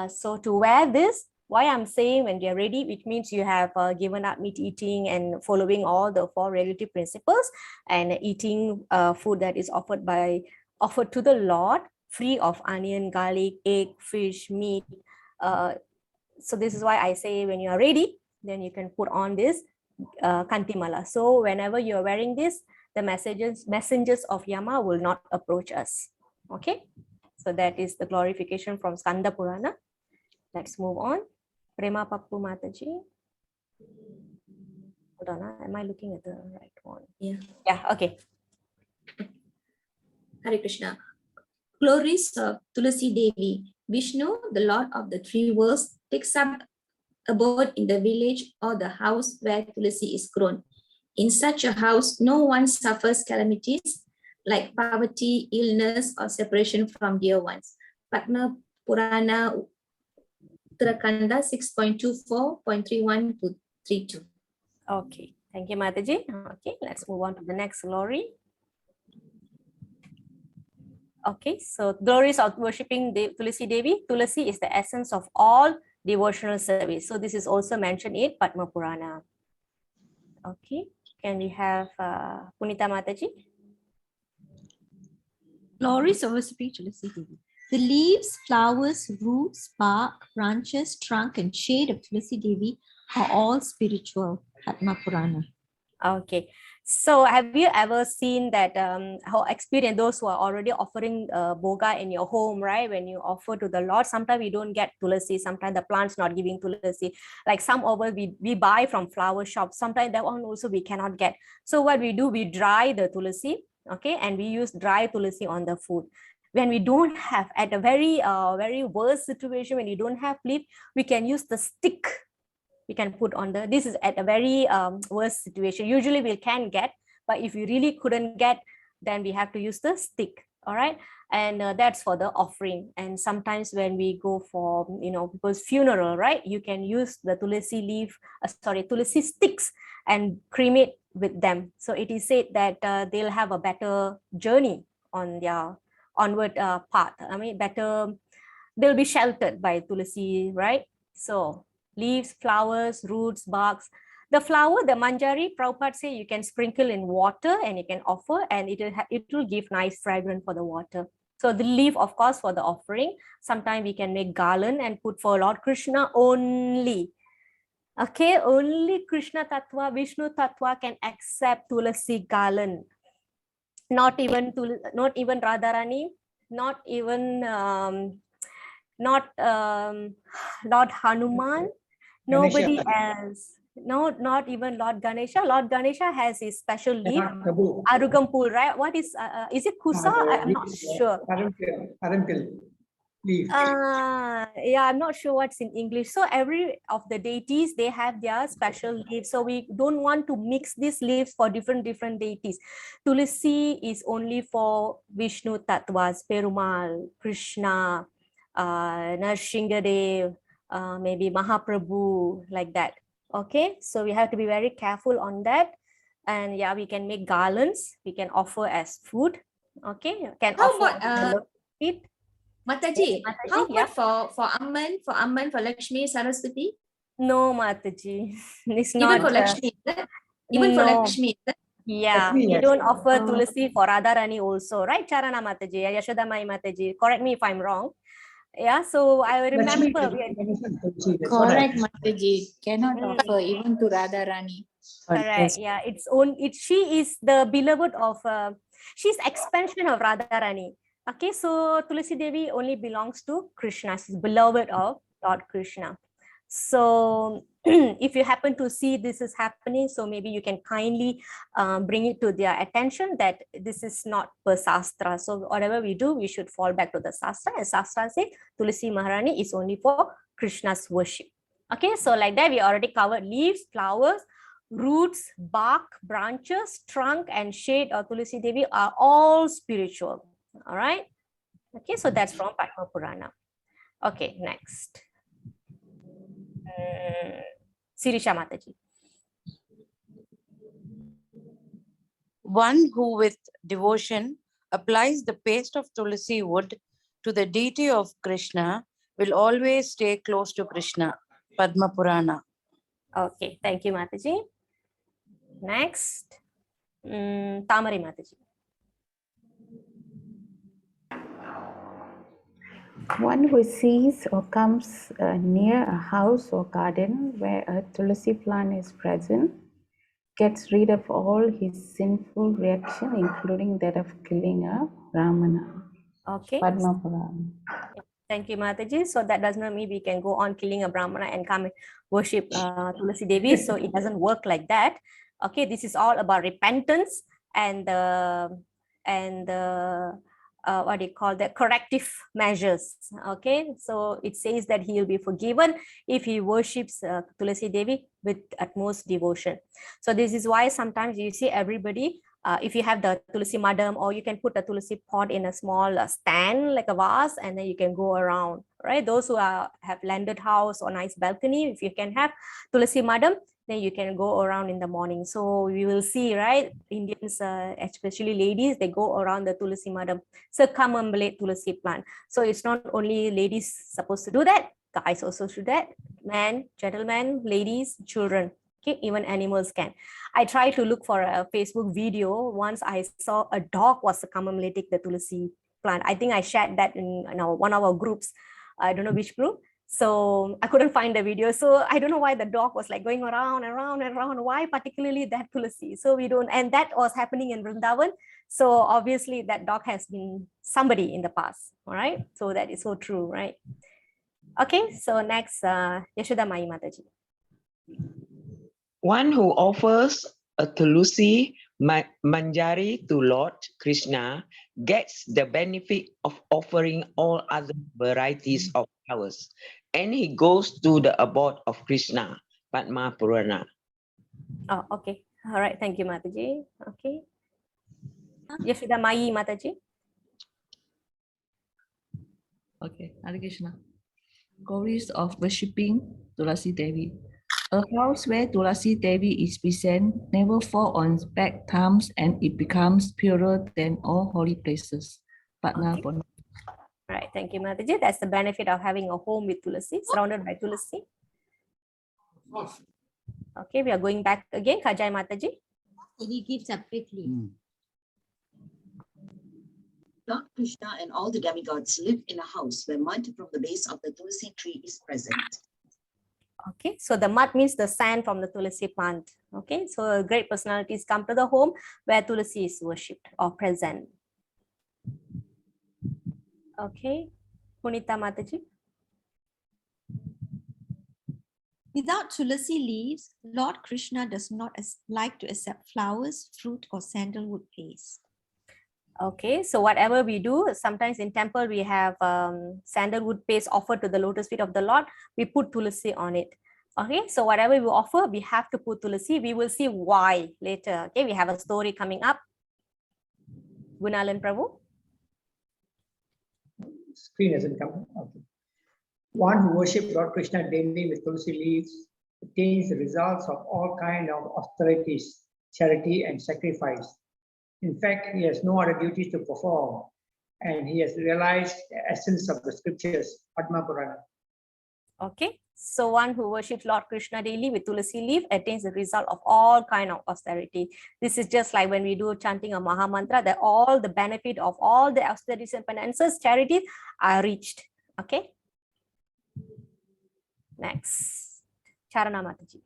so to wear this, why I'm saying when you're ready, which means you have given up meat eating and following all the 4 relative principles and eating food that is offered to the Lord, free of onion, garlic, egg, fish, meat. So this is why I say when you are ready, then you can put on this kantimala. So whenever you're wearing this, the messengers of Yama will not approach us. Okay, so that is the glorification from Skanda Purana. Let's move on. Prema Pappu Mataji. Hold on, am I looking at the right one? Yeah. Yeah, okay. Hare Krishna. Glories of Tulasi Devi. Vishnu, the Lord of the 3 worlds, takes up abode in the village or the house where Tulasi is grown. In such a house, no one suffers calamities like poverty, illness, or separation from dear ones. Padma Purana Uttarakanda 6.24.31 to 32. Okay, thank you, Mataji. Okay, let's move on to the next glory. Okay, so glories of worshipping Tulasi Devi. Tulasi is the essence of all devotional service. So this is also mentioned in Padma Purana. Okay, can we have Punita Mataji? Glories of worshipping Tulasi Devi. The leaves, flowers, roots, bark, branches, trunk, and shade of Tulasi Devi are all spiritual. Padma Purana. Okay, so have you ever seen that how experienced those who are already offering boga in your home, right? When you offer to the Lord, sometimes we don't get Tulasi, sometimes the plant's not giving Tulasi. Like some of us, we buy from flower shops, sometimes that one also we cannot get. So what we do, we dry the Tulasi, okay, and we use dry Tulasi on the food. When we don't have, at a very worst situation, when you don't have leaf, we can use the stick. We can put on the, this is at a very worst situation. Usually we can get, but if we really couldn't get, then we have to use the stick. All right, and that's for the offering. And sometimes when we go for, people's funeral, right, you can use the Tulasi leaf, Tulasi sticks and cremate with them. So it is said that they'll have a better journey on their onward path. I mean, better, they'll be sheltered by Tulasi, right? So leaves, flowers, roots, barks. The flower, the manjari, Prabhupada say you can sprinkle in water and you can offer, and it will give nice fragrance for the water. So the leaf, of course, for the offering. Sometimes we can make garland and put for Lord Krishna only. Okay, only Krishna Tattva, Vishnu Tattva can accept Tulasi garland. Not even Radharani, not even Lord Hanuman, nobody else. No, not even Lord Ganesha. Lord Ganesha has his special leaf, Arugampul, right? What is it Kusa? I'm not sure. Arampil leaf. Yeah, I'm not sure what's in English. So every of the deities, they have their special leaves. So we don't want to mix these leaves for different deities. Tulasi is only for Vishnu Tattvas, Perumal, Krishna, Narsinghadev, maybe Mahaprabhu, like that. Okay, so we have to be very careful on that. And yeah, we can make garlands. We can offer as food. Okay, can How offer about feet. Mataji? How yeah. about for Amman, for Lakshmi, Saraswati? No, Mataji. It's Even not. for Lakshmi, is it? Even for No. Lakshmi, is it? Yeah, Lakshmi, we yes. don't offer Tulasi for Radharani also, right? Charana Mataji, Yashoda Mai Mataji. Correct me if I'm wrong. Yeah, so I Lakshmi remember. Correct, Mataji. Cannot offer even to Radharani. Correct. Yeah, she is the beloved of. She's expansion of Radharani. Okay, so Tulasi Devi only belongs to Krishna. She's beloved of Lord Krishna. So if you happen to see this is happening, so maybe you can kindly bring it to their attention that this is not per Sastra. So whatever we do, we should fall back to the Sastra. And Sastra says Tulasi Maharani is only for Krishna's worship. Okay, so like that, we already covered leaves, flowers, roots, bark, branches, trunk, and shade of Tulasi Devi are all spiritual. All right. Okay, so that's from Padma Purana. Okay, next. Sirisha Mataji. One who with devotion applies the paste of Tulasi wood to the deity of Krishna will always stay close to Krishna. Padma Purana. Okay, thank you, Mataji. Next, Tamari Mataji. One who sees or comes near a house or garden where a Tulasi plant is present gets rid of all his sinful reaction, including that of killing a Brahmana. Okay. Padma Purana. Thank you, Mataji. So that does not mean we can go on killing a Brahmana and come and worship Tulasi Devi. So it doesn't work like that. Okay, this is all about repentance and what do you call that, corrective measures. Okay, so it says that he will be forgiven if he worships Tulasi Devi with utmost devotion. So this is why sometimes you see everybody, if you have the Tulasi madam, or you can put a Tulasi pot in a small stand like a vase, and then you can go around, right? Those who have landed house or nice balcony, if you can have Tulasi madam, then you can go around in the morning. So we will see, right? Indians, especially ladies, they go around the Tulasi madam, circumambulate Tulasi plant. So it's not only ladies supposed to do that, guys also should do that. Men, gentlemen, ladies, children. Okay, even animals can. I tried to look for a Facebook video. Once I saw a dog was circumambulating the Tulasi plant. I think I shared that in one of our groups. I don't know which group. So I couldn't find the video. So I don't know why the dog was like going around and around and around. Why particularly that Tulasi? So we don't, and that was happening in Vrindavan. So obviously that dog has been somebody in the past. All right. So that is so true, right? Okay. So next, Yashoda Mai Mataji. One who offers a Tulasi Manjari to Lord Krishna gets the benefit of offering all other varieties of flowers, and he goes to the abode of Krishna. Padma Purana. Oh, okay. All right. Thank you, Mataji. Okay. Yashoda Mai Mataji. Okay, Hare Krishna. Glories of worshipping Tulasi Devi. A house where Tulasi Devi is present never fall on bad times, and it becomes purer than all holy places. Padma Purana. Right, thank you, Mataji. That's the benefit of having a home with Tulasi, surrounded by Tulasi. Okay, we are going back again. Kajai Mataji. He gives separately. Lord Krishna and all the demigods live in a house where mud from the base of the Tulasi tree is present. Okay, so the mud means the sand from the Tulasi plant. Okay, so great personalities come to the home where Tulasi is worshipped or present. Okay, Punita Mataji. Without Tulasi leaves, Lord Krishna does not like to accept flowers, fruit, or sandalwood paste. Okay, so whatever we do, sometimes in temple we have sandalwood paste offered to the lotus feet of the Lord. We put Tulasi on it. Okay, so whatever we offer, we have to put Tulasi. We will see why later. Okay, we have a story coming up. Gunalan Prabhu. Screen hasn't come. Okay. One who worships Lord Krishna daily with Tulasi leaves attains the results of all kinds of austerities, charity, and sacrifice. In fact, he has no other duties to perform, and he has realized the essence of the scriptures, Padma Purana. Okay, so one who worships Lord Krishna daily with Tulasi leaf attains the result of all kind of austerity. This is just like when we do chanting a Maha mantra, that all the benefit of all the austerities and penances, charities are reached. Okay. Next, Charana Mataji.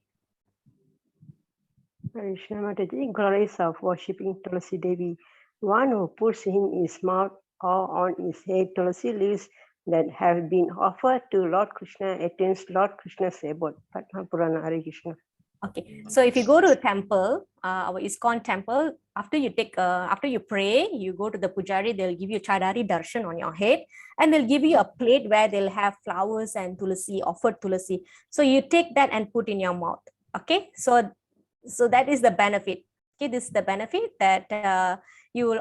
Krishna Mataji, glories of worshipping Tulasi Devi. One who puts in his mouth or on his head Tulasi leaves that have been offered to Lord Krishna attains Lord Krishna's abode. Padma Purana, Hare Krishna. Okay, so if you go to a temple, our ISKCON temple, after you pray, you go to the pujari, they'll give you chadari darshan on your head, and they'll give you a plate where they'll have flowers and tulasi, offered tulasi. So you take that and put in your mouth. Okay, so that is the benefit. Okay, this is the benefit that you'll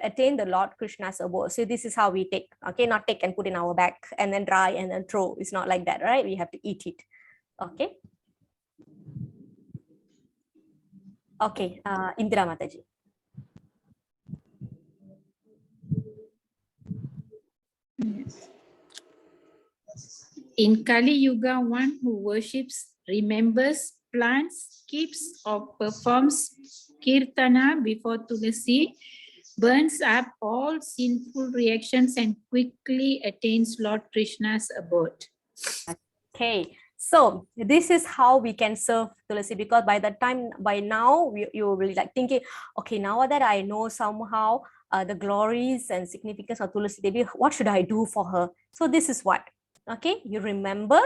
attain the Lord Krishna's abode. So this is how we take. Okay, not take and put in our bag and then dry and then throw. It's not like that, right? We have to eat it. Okay. Okay, Indira Mataji. Yes. In Kali Yuga, one who worships, remembers, plants, keeps, or performs kirtana before Tulasi, burns up all sinful reactions and quickly attains Lord Krishna's abode. Okay, so this is how we can serve Tulasi, because by now you will be like thinking, okay, now that I know somehow the glories and significance of Tulasi Devi, what should I do for her? So this is what, okay, you remember,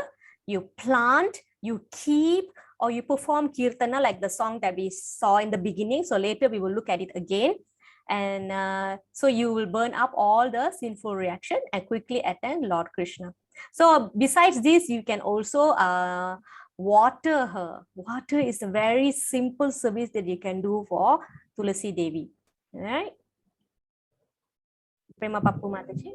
you plant, you keep, or you perform kirtana like the song that we saw in the beginning. So later we will look at it again. And so you will burn up all the sinful reaction and quickly attend Lord Krishna. So besides this, you can also water her. Water is a very simple service that you can do for Tulasi Devi. All right? Prema Papu Mataji.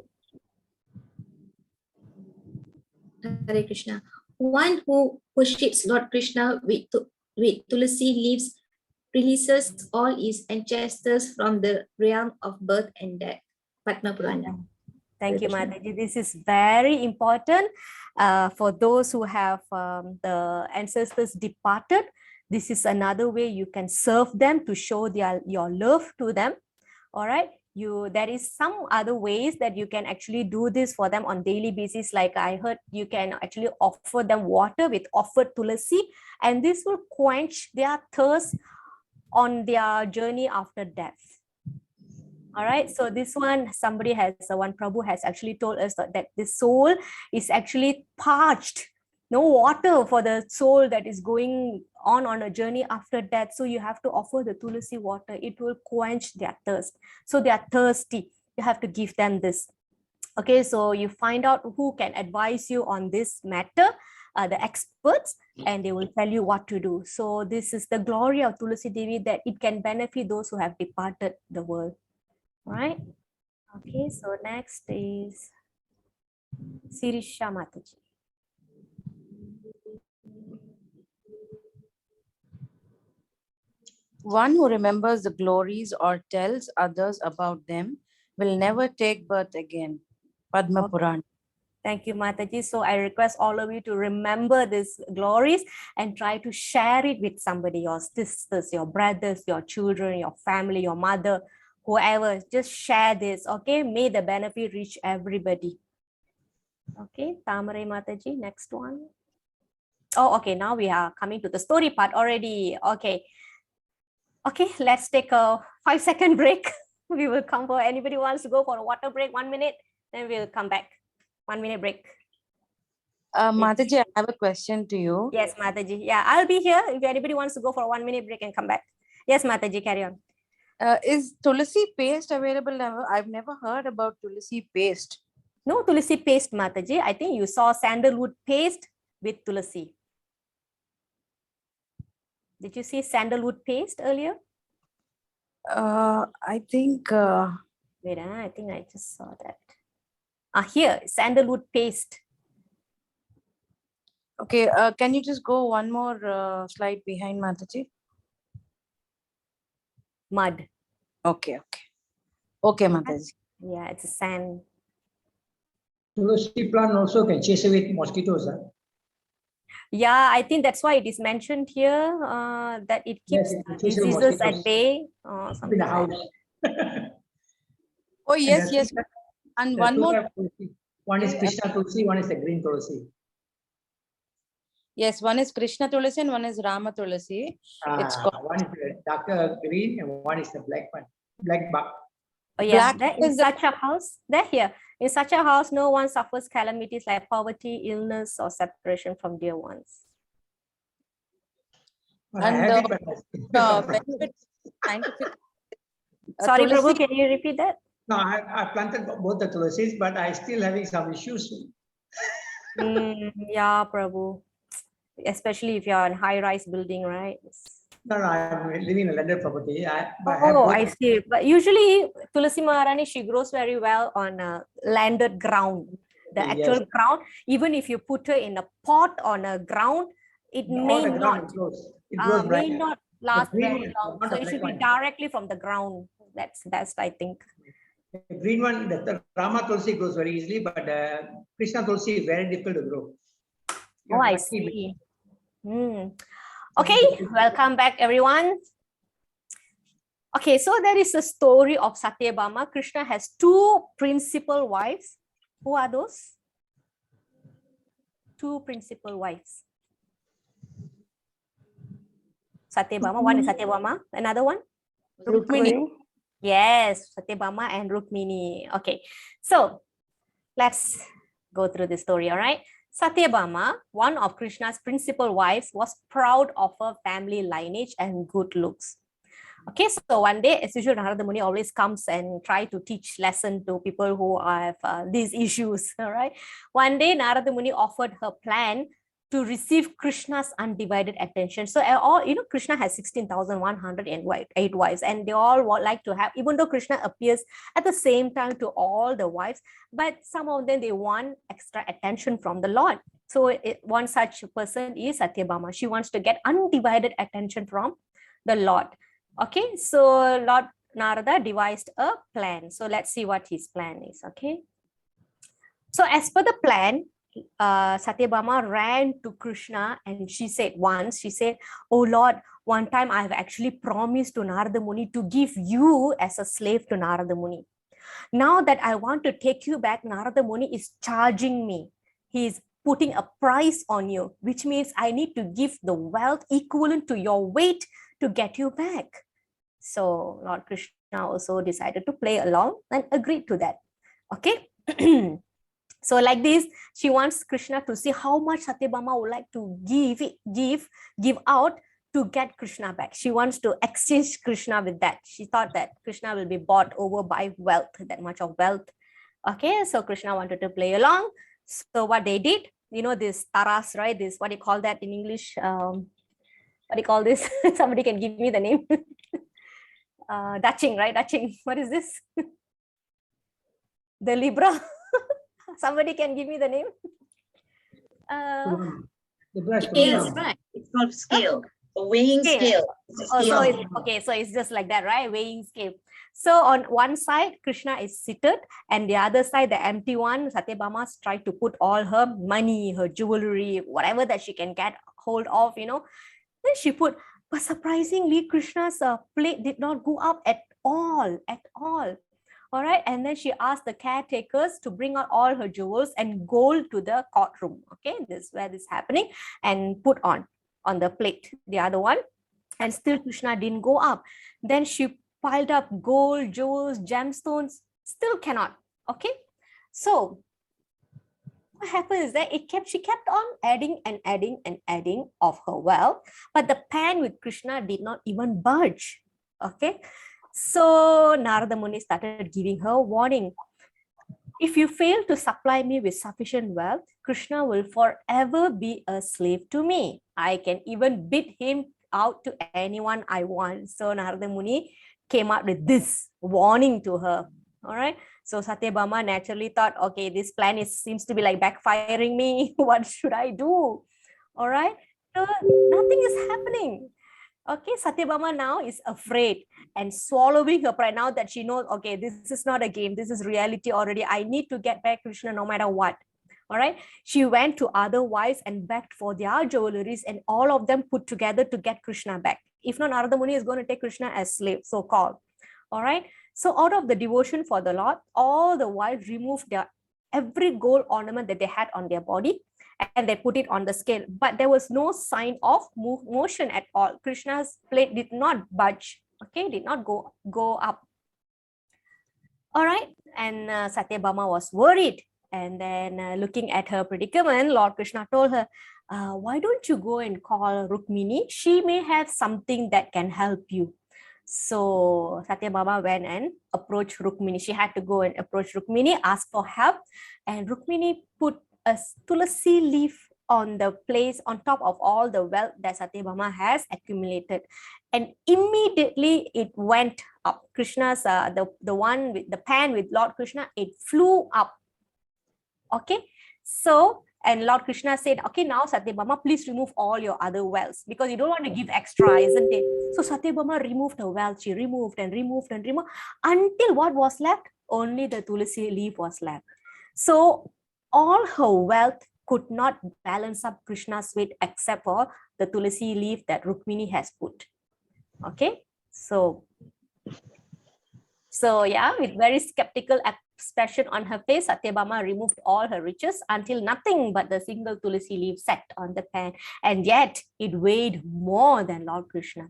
Hare Krishna. One who worships Lord Krishna with Tulasi leaves releases all his ancestors from the realm of birth and death. Padma Purana. Thank you, Mataji. This is very important for those who have the ancestors departed. This is another way you can serve them to show your love to them. All right. There is some other ways that you can actually do this for them on daily basis. Like I heard, you can actually offer them water with offered tulasi, and this will quench their thirst on their journey after death. All right, so this one, one Prabhu has actually told us that the soul is actually parched. No water for the soul that is going on a journey after death. So you have to offer the Tulasi water. It will quench their thirst. So they are thirsty. You have to give them this. Okay, so you find out who can advise you on this matter, the experts, and they will tell you what to do. So this is the glory of Tulasi Devi, that it can benefit those who have departed the world. Right? Okay, so next is Sirisha Mataji. One who remembers the glories or tells others about them will never take birth again. Padma Purana. Thank you, Mataji. So I request all of you to remember these glories and try to share it with somebody, your sisters, your brothers, your children, your family, your mother, whoever. Just share this, okay? May the benefit reach everybody. Okay, Tamare Mataji, next one. Oh, okay, now we are coming to the story part already. Okay. Okay, let's take a 5-second break. We will come for anybody wants to go for a water break, 1 minute, then we'll come back. 1 minute break. Mataji, I have a question to you. Yes, Mataji. Yeah, I'll be here if anybody wants to go for a 1 minute break and come back. Yes, Mataji, carry on. Is Tulasi paste available now? I've never heard about Tulasi paste. No Tulasi paste, Mataji. I think you saw sandalwood paste with Tulasi. Did you see sandalwood paste earlier? I think... Wait, I think I just saw that. Here, sandalwood paste. Okay, can you just go one more slide behind, Mataji? mud. Okay, okay. Okay, Mataji. Yeah, it's a sand. Tulasi plant also can chase away mosquitoes. Huh? Yeah, I think that's why it is mentioned here that it keeps Yes, it can chase away diseases at mosquitoes. bay. In Something the like house. Oh, And yes, the yes. two- And the one two more. type of Tulasi. One is Krishna Tulasi, one is the green Tulasi. Yes, one is Krishna Tulasi and one is Rama Tulasi. It's called One is the darker green and one is the black one. Black bark. Oh yeah, black that in is the such a house, there here. In such a house, no one suffers calamities like poverty, illness, or separation from dear ones. Well, I and have the it, but I benefit scientific. Sorry, Tulasi, Prabhu, can you repeat that? No, I planted both the Tulasis, but I still having some issues. Yeah, Prabhu. Especially if you're in high-rise building, right? No, I'm living in a landed property. But I have Oh, both. I see. But usually Tulasi Maharani, she grows very well on a landed ground. The actual Yes. ground, even if you put her in a pot on a ground, it All may the ground not it grows. It grows may bright. not The last green very one, long. not So the it should black be one. directly from the ground. That's best, I think. The green one, the Rama Tulsi grows very easily, but Krishna Tulsi is very difficult to grow. Oh, I see. Okay, welcome back, everyone. Okay, so there is a story of Satyabhama. Krishna has two principal wives. Who are those? Two principal wives. Satyabhama, one is Satyabhama, another one? Rukmini. Yes, Satyabhama and Rukmini. Okay, so let's go through the story, all right? Satyabhama, one of Krishna's principal wives, was proud of her family lineage and good looks. Okay, so one day, as usual, Narada Muni always comes and try to teach lesson to people who have these issues, all right? One day, Narada Muni offered her plan to receive Krishna's undivided attention. So all, Krishna has 16,108 wives, and they all would like to have, even though Krishna appears at the same time to all the wives, but some of them, they want extra attention from the Lord. So one such person is Satyabhama. She wants to get undivided attention from the Lord. Okay, so Lord Narada devised a plan. So let's see what his plan is. Okay, so as per the plan, Satyabhama ran to Krishna and she said, "Oh Lord, one time I have actually promised to Narada Muni to give you as a slave to Narada Muni. Now that I want to take you back, Narada Muni is charging me. He is putting a price on you, which means I need to give the wealth equivalent to your weight to get you back." So Lord Krishna also decided to play along and agreed to that. Okay. So like this, she wants Krishna to see how much Satyabhama would like to give out to get Krishna back. She wants to exchange Krishna with that. She thought that Krishna will be bought over by wealth, that much of wealth. Okay, so Krishna wanted to play along. So what they did, this taras, right? This, what do you call that in English? What do you call this? Somebody can give me the name. Dutching, right? Dutching. What is this? The Libra. Somebody can give me the name. Scales, right? It's called scale. A weighing scale. So it's just like that, right? Weighing scale. So on one side, Krishna is seated, and the other side, the empty one, Satyabhama tried to put all her money, her jewelry, whatever that she can get hold of, Then she put, but surprisingly, Krishna's plate did not go up at all. All right, and then she asked the caretakers to bring out all her jewels and gold to the courtroom. Okay, this is where this is happening, and put on the plate, the other one, and still Krishna didn't go up. Then she piled up gold, jewels, gemstones, still cannot. Okay, so what happened is that she kept on adding of her wealth, but the pan with Krishna did not even budge. Okay. So Narada Muni started giving her warning. If you fail to supply me with sufficient wealth, Krishna will forever be a slave to me. I can even bid him out to anyone I want. So Narada Muni came up with this warning to her. All right. So Satyabhama naturally thought, okay, this plan seems to be like backfiring me. What should I do? All right. So nothing is happening. Okay, Satyabhama now is afraid and swallowing her pride now that she knows, okay, this is not a game, this is reality already. I need to get back Krishna no matter what. All right, she went to other wives and begged for their jewelries, and all of them put together to get Krishna back. If not, Narada Muni is going to take Krishna as slave, so called. All right, so out of the devotion for the Lord, all the wives removed their every gold ornament that they had on their body, and they put it on the scale, but there was no sign of motion at all. Krishna's plate did not budge, okay, did not go up. All right, and Satyabhama was worried, and then looking at her predicament, Lord Krishna told her, why don't you go and call Rukmini? She may have something that can help you. So Satyabhama went and approached Rukmini. She had to go and approach Rukmini, ask for help, and Rukmini put a tulasi leaf on the place on top of all the wealth that Satyabhama has accumulated, and immediately it went up. Krishna's the one with the pan with Lord Krishna, it flew up. Okay, so and Lord Krishna said, okay, now Satyabhama, please remove all your other wealths because you don't want to give extra, isn't it? So Satyabhama removed her wealth. She removed and removed and removed until what was left? Only the tulasi leaf was left. So all her wealth could not balance up Krishna's weight except for the tulasi leaf that Rukmini has put. Okay, so yeah, with very skeptical expression on her face, Satyabhama removed all her riches until nothing but the single tulasi leaf sat on the pan, and yet it weighed more than Lord Krishna.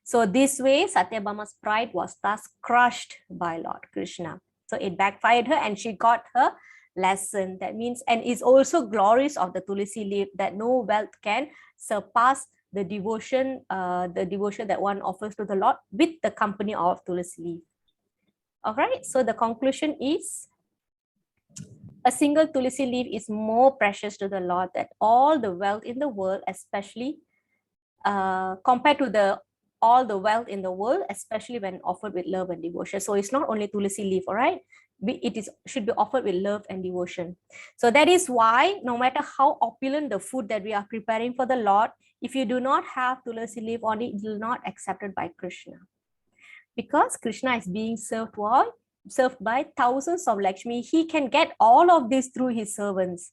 So this way, Satyabhama's pride was thus crushed by Lord Krishna. So it backfired her and she got her lesson. That means, and is also glories of the tulasi leaf, that no wealth can surpass the devotion that one offers to the Lord with the company of tulasi leaf. All right, so the conclusion is a single tulasi leaf is more precious to the Lord than all the wealth in the world, especially compared to all the wealth in the world, especially when offered with love and devotion. So it's not only tulasi leaf, all right? It should be offered with love and devotion. So that is why no matter how opulent the food that we are preparing for the Lord, if you do not have tulasi leaf on it, it will not accepted by Krishna. Because Krishna is being served by thousands of Lakshmi, he can get all of this through his servants.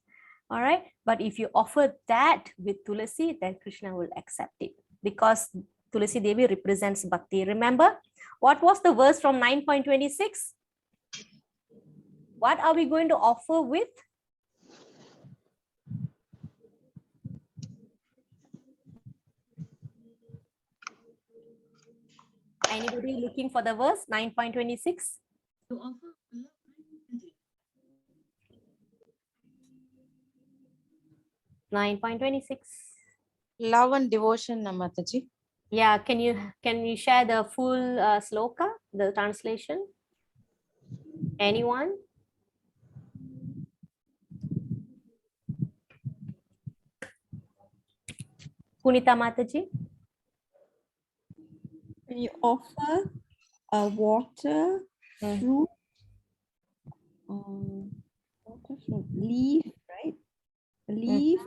All right, but if you offer that with tulasi, then Krishna will accept it, because Tulasi Devi represents Bhakti. Remember, what was the verse from 9.26? What are we going to offer with? Anybody looking for the verse? 9.26? To offer love. 9.26. Love and devotion, Mataji. Yeah, can you share the full sloka, the translation? Anyone? Punita Mataji? When you offer water, fruit, leaf, right? A leaf,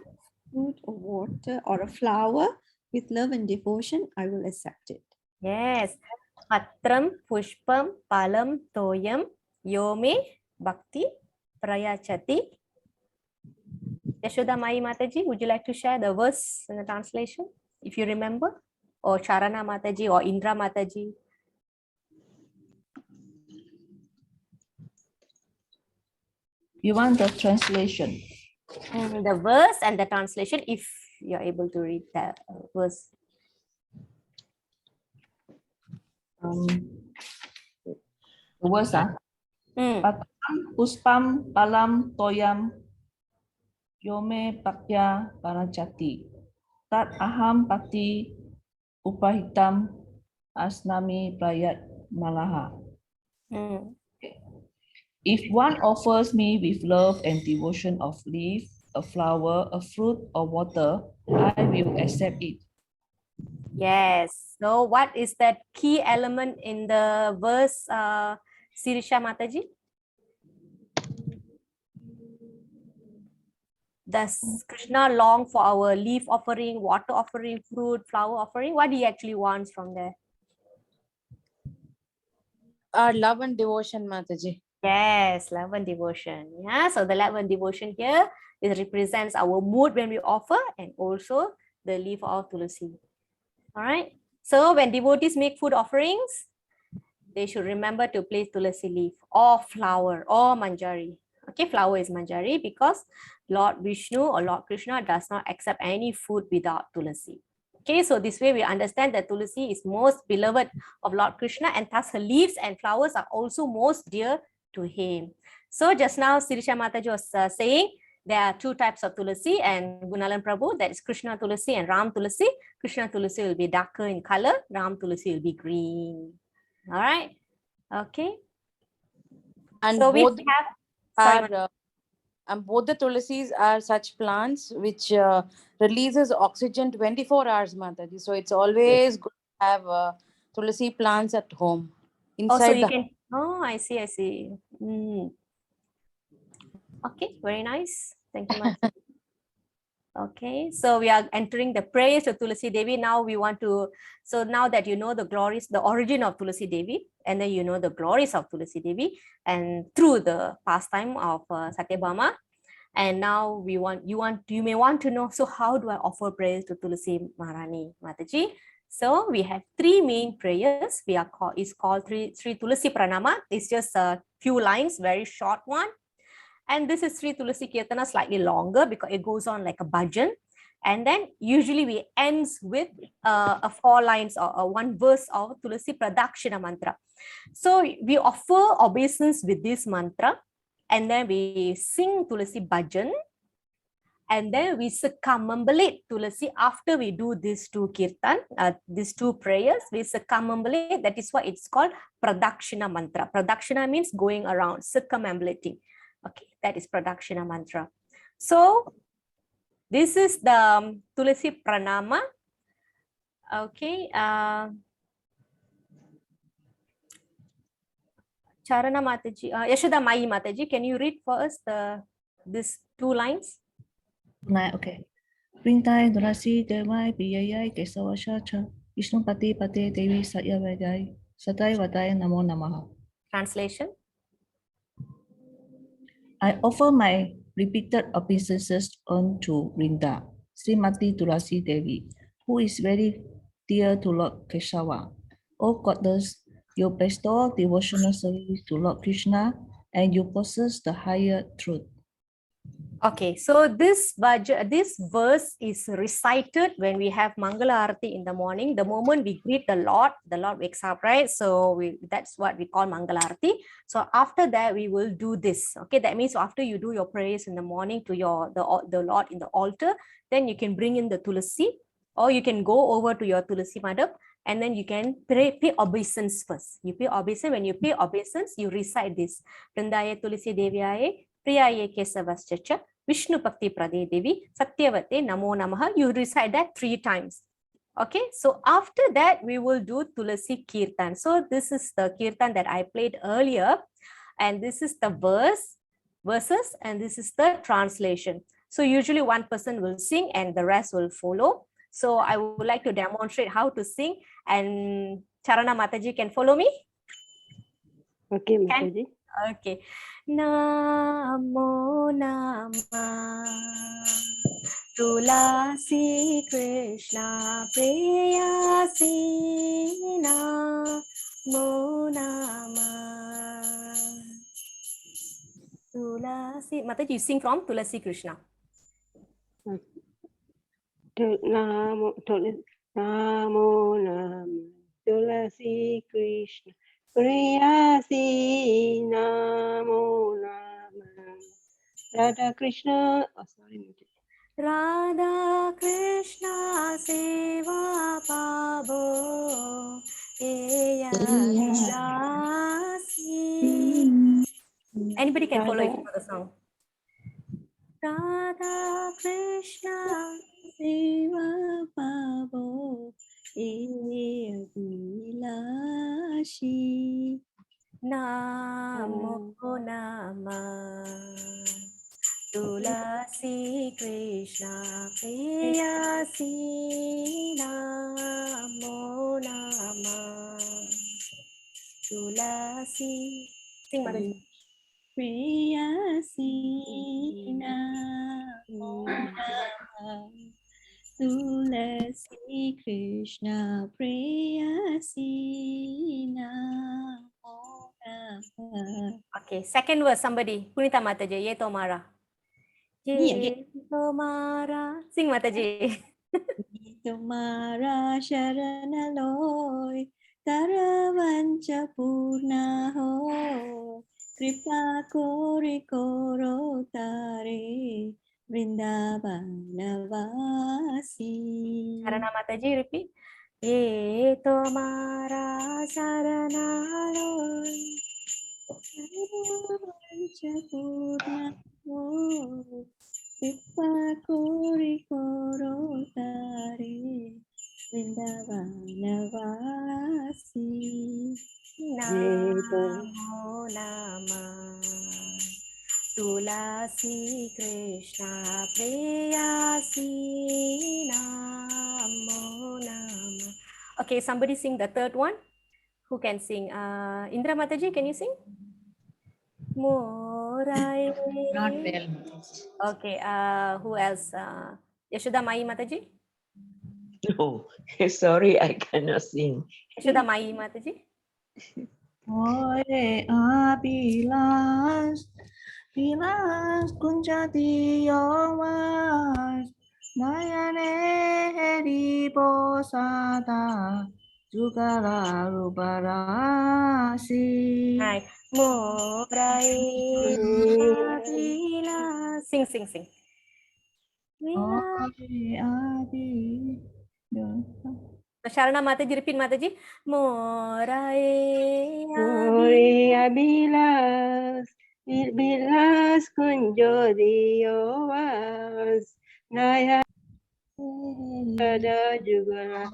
fruit, or water, or a flower with love and devotion, I will accept it. Yes. Patram, Pushpam, Palam, Toyam, Yome, Bhakti, Prayachati. Yashoda Mai Mataji, would you like to share the verse in the translation, if you remember? Or Charana Mataji or Indra Mataji? You want the translation? The verse and the translation, if you're able to read the verse. The words are Patram, Puspam, Palam, Toyam, Yome, Bhaktya, Parachati. Tat Aham, Bhakti, Upahitam, Asnami, Prayat, Malaha. If one offers me with love and devotion of leaf, a flower, a fruit, or water, I will accept it. Yes. So what is that key element in the verse, Sirisha Mataji? does Krishna long for our leaf offering, water offering, fruit, flower offering? What he actually wants from there? Our love and devotion, Mataji. Yes, love and devotion. Yeah, so the love and devotion here, it represents our mood when we offer and also the leaf of Tulasi. All right. So when devotees make food offerings, they should remember to place Tulasi leaf or flower or manjari. Okay, flower is manjari because Lord Vishnu or Lord Krishna does not accept any food without Tulasi. Okay, so this way we understand that Tulasi is most beloved of Lord Krishna and thus her leaves and flowers are also most dear to him. So just now Sirisha Mataji was saying there are two types of Tulasi and Gunalan Prabhu, that is Krishna Tulasi and Ram Tulasi. Krishna Tulasi will be darker in color, Ram Tulasi will be green. All right. Okay. And so we both have and both the Tulasis are such plants which releases oxygen 24 hours, Mataji. So it's always good to have Tulasi plants at home. Inside so you the can. Oh, I see. I see. Okay, very nice. Thank you much. Okay, so we are entering the praise of Tulasi Devi. Now we want to, so now that you know the glories, the origin of Tulasi Devi, and then you know the glories of Tulasi Devi, and through the pastime of Satyabhama, and now you may want to know, so how do I offer praise to Tulasi Maharani Mataji? So we have three main prayers. We are called, is called Sri Tulasi Pranama. It's just a few lines, very short one. And this is Sri Tulasi Kirtana, slightly longer because it goes on like a bhajan. And then usually we ends with a 4 lines or one verse of Tulasi Pradakshina mantra. So we offer obeisance with this mantra, and then we sing Tulasi bhajan, and then we circumambulate Tulasi after we do these two kirtan, these two prayers, we circumambulate. That is why it's called Pradakshina mantra. Pradakshina means going around, circumambulating. Okay, that is Pradakshina mantra. So this is the Tulasi Pranama. Okay. Charana Mataji, Yashoda Mai Mataji, can you read for us these 2 lines? Okay. Printai Tulasi Devai Piyayai Kesavashacha Vishnu Pati Pate Devi Satya Vedai Satai Vadai Namo Namaha. Translation. I offer my repeated obeisances unto Vrinda, Srimati Tulasi Devi, who is very dear to Lord Keshava. O Goddess, you bestow devotional service to Lord Krishna and you possess the higher truth. Okay, so this verse is recited when we have Mangala Arati in the morning. The moment we greet the Lord wakes up, right? So that's what we call Mangala Arati. So after that, we will do this. Okay, that means after you do your prayers in the morning to the Lord in the altar, then you can bring in the Tulasi, or you can go over to your Tulasi Madhab, and then you can pay obeisance first. You pay obeisance. When you pay obeisance, you recite this. Vrindaya Tulasi Deviyaye Priyaye Kesavascha Vishnu Bhakti Prade Devi Satyavate Namo Namaha. You recite that 3 times. Okay, so after that we will do Tulasi Kirtan. So this is the Kirtan that I played earlier, and this is the verses, and this is the translation. So usually one person will sing and the rest will follow. So I would like to demonstrate how to sing, and Charana Mataji can follow me. Okay, Mataji. Okay. Namo Namah Tulasi Krishna Preyasi Namo Namah Tulasi. Mataji, you sing from Tulasi Krishna. Namo Namah Tulasi Krishna Preyasi Namo Namah Radha Krishna. Oh, sorry. Radha Krishna Seva Pabo Eya Tulasi. Anybody can follow if you know the song. Radha Krishna Seva Pabo Eya Tulasi Namo Namah Tulasi Krishna Preyasi Namo Nama Tulasi. Sing Mataji. Preyasi Namo Nama Tulasi Krishna Preyasi Namo Nama. Okay, second verse somebody. Punita Mataji, Ye Tomara. Me again. Ye Tomara. Sing Mataji. Tumara Sharana Loy Taravancha Purna Ho Kripa Kori Koro Tare Vrindavanavasi. Sarana Mataji, repeat. Ye Tomara Sarana Loy Taravancha Purna Ho Kripa Kori Koro Tare Vrindavanavasi. Namo Nama Tulasi Krishna Preyasi Namo Nama. Okay, somebody sing the third one. Who can sing? Indra Mataji, can you sing? Morai. Not well. Okay, who else? Yashoda Mai Mataji? No, sorry, I cannot sing. Yashoda Mai Mataji? Ore abilas, bilas kunjati yomas, nayane heri posada, juga lalu barasi. Nice. Morai Abila. Sing. Ore abi. Sharana Mataji, repeat Mataji. Morai Ore abilas, bilas kunjo diowas, naya ada juga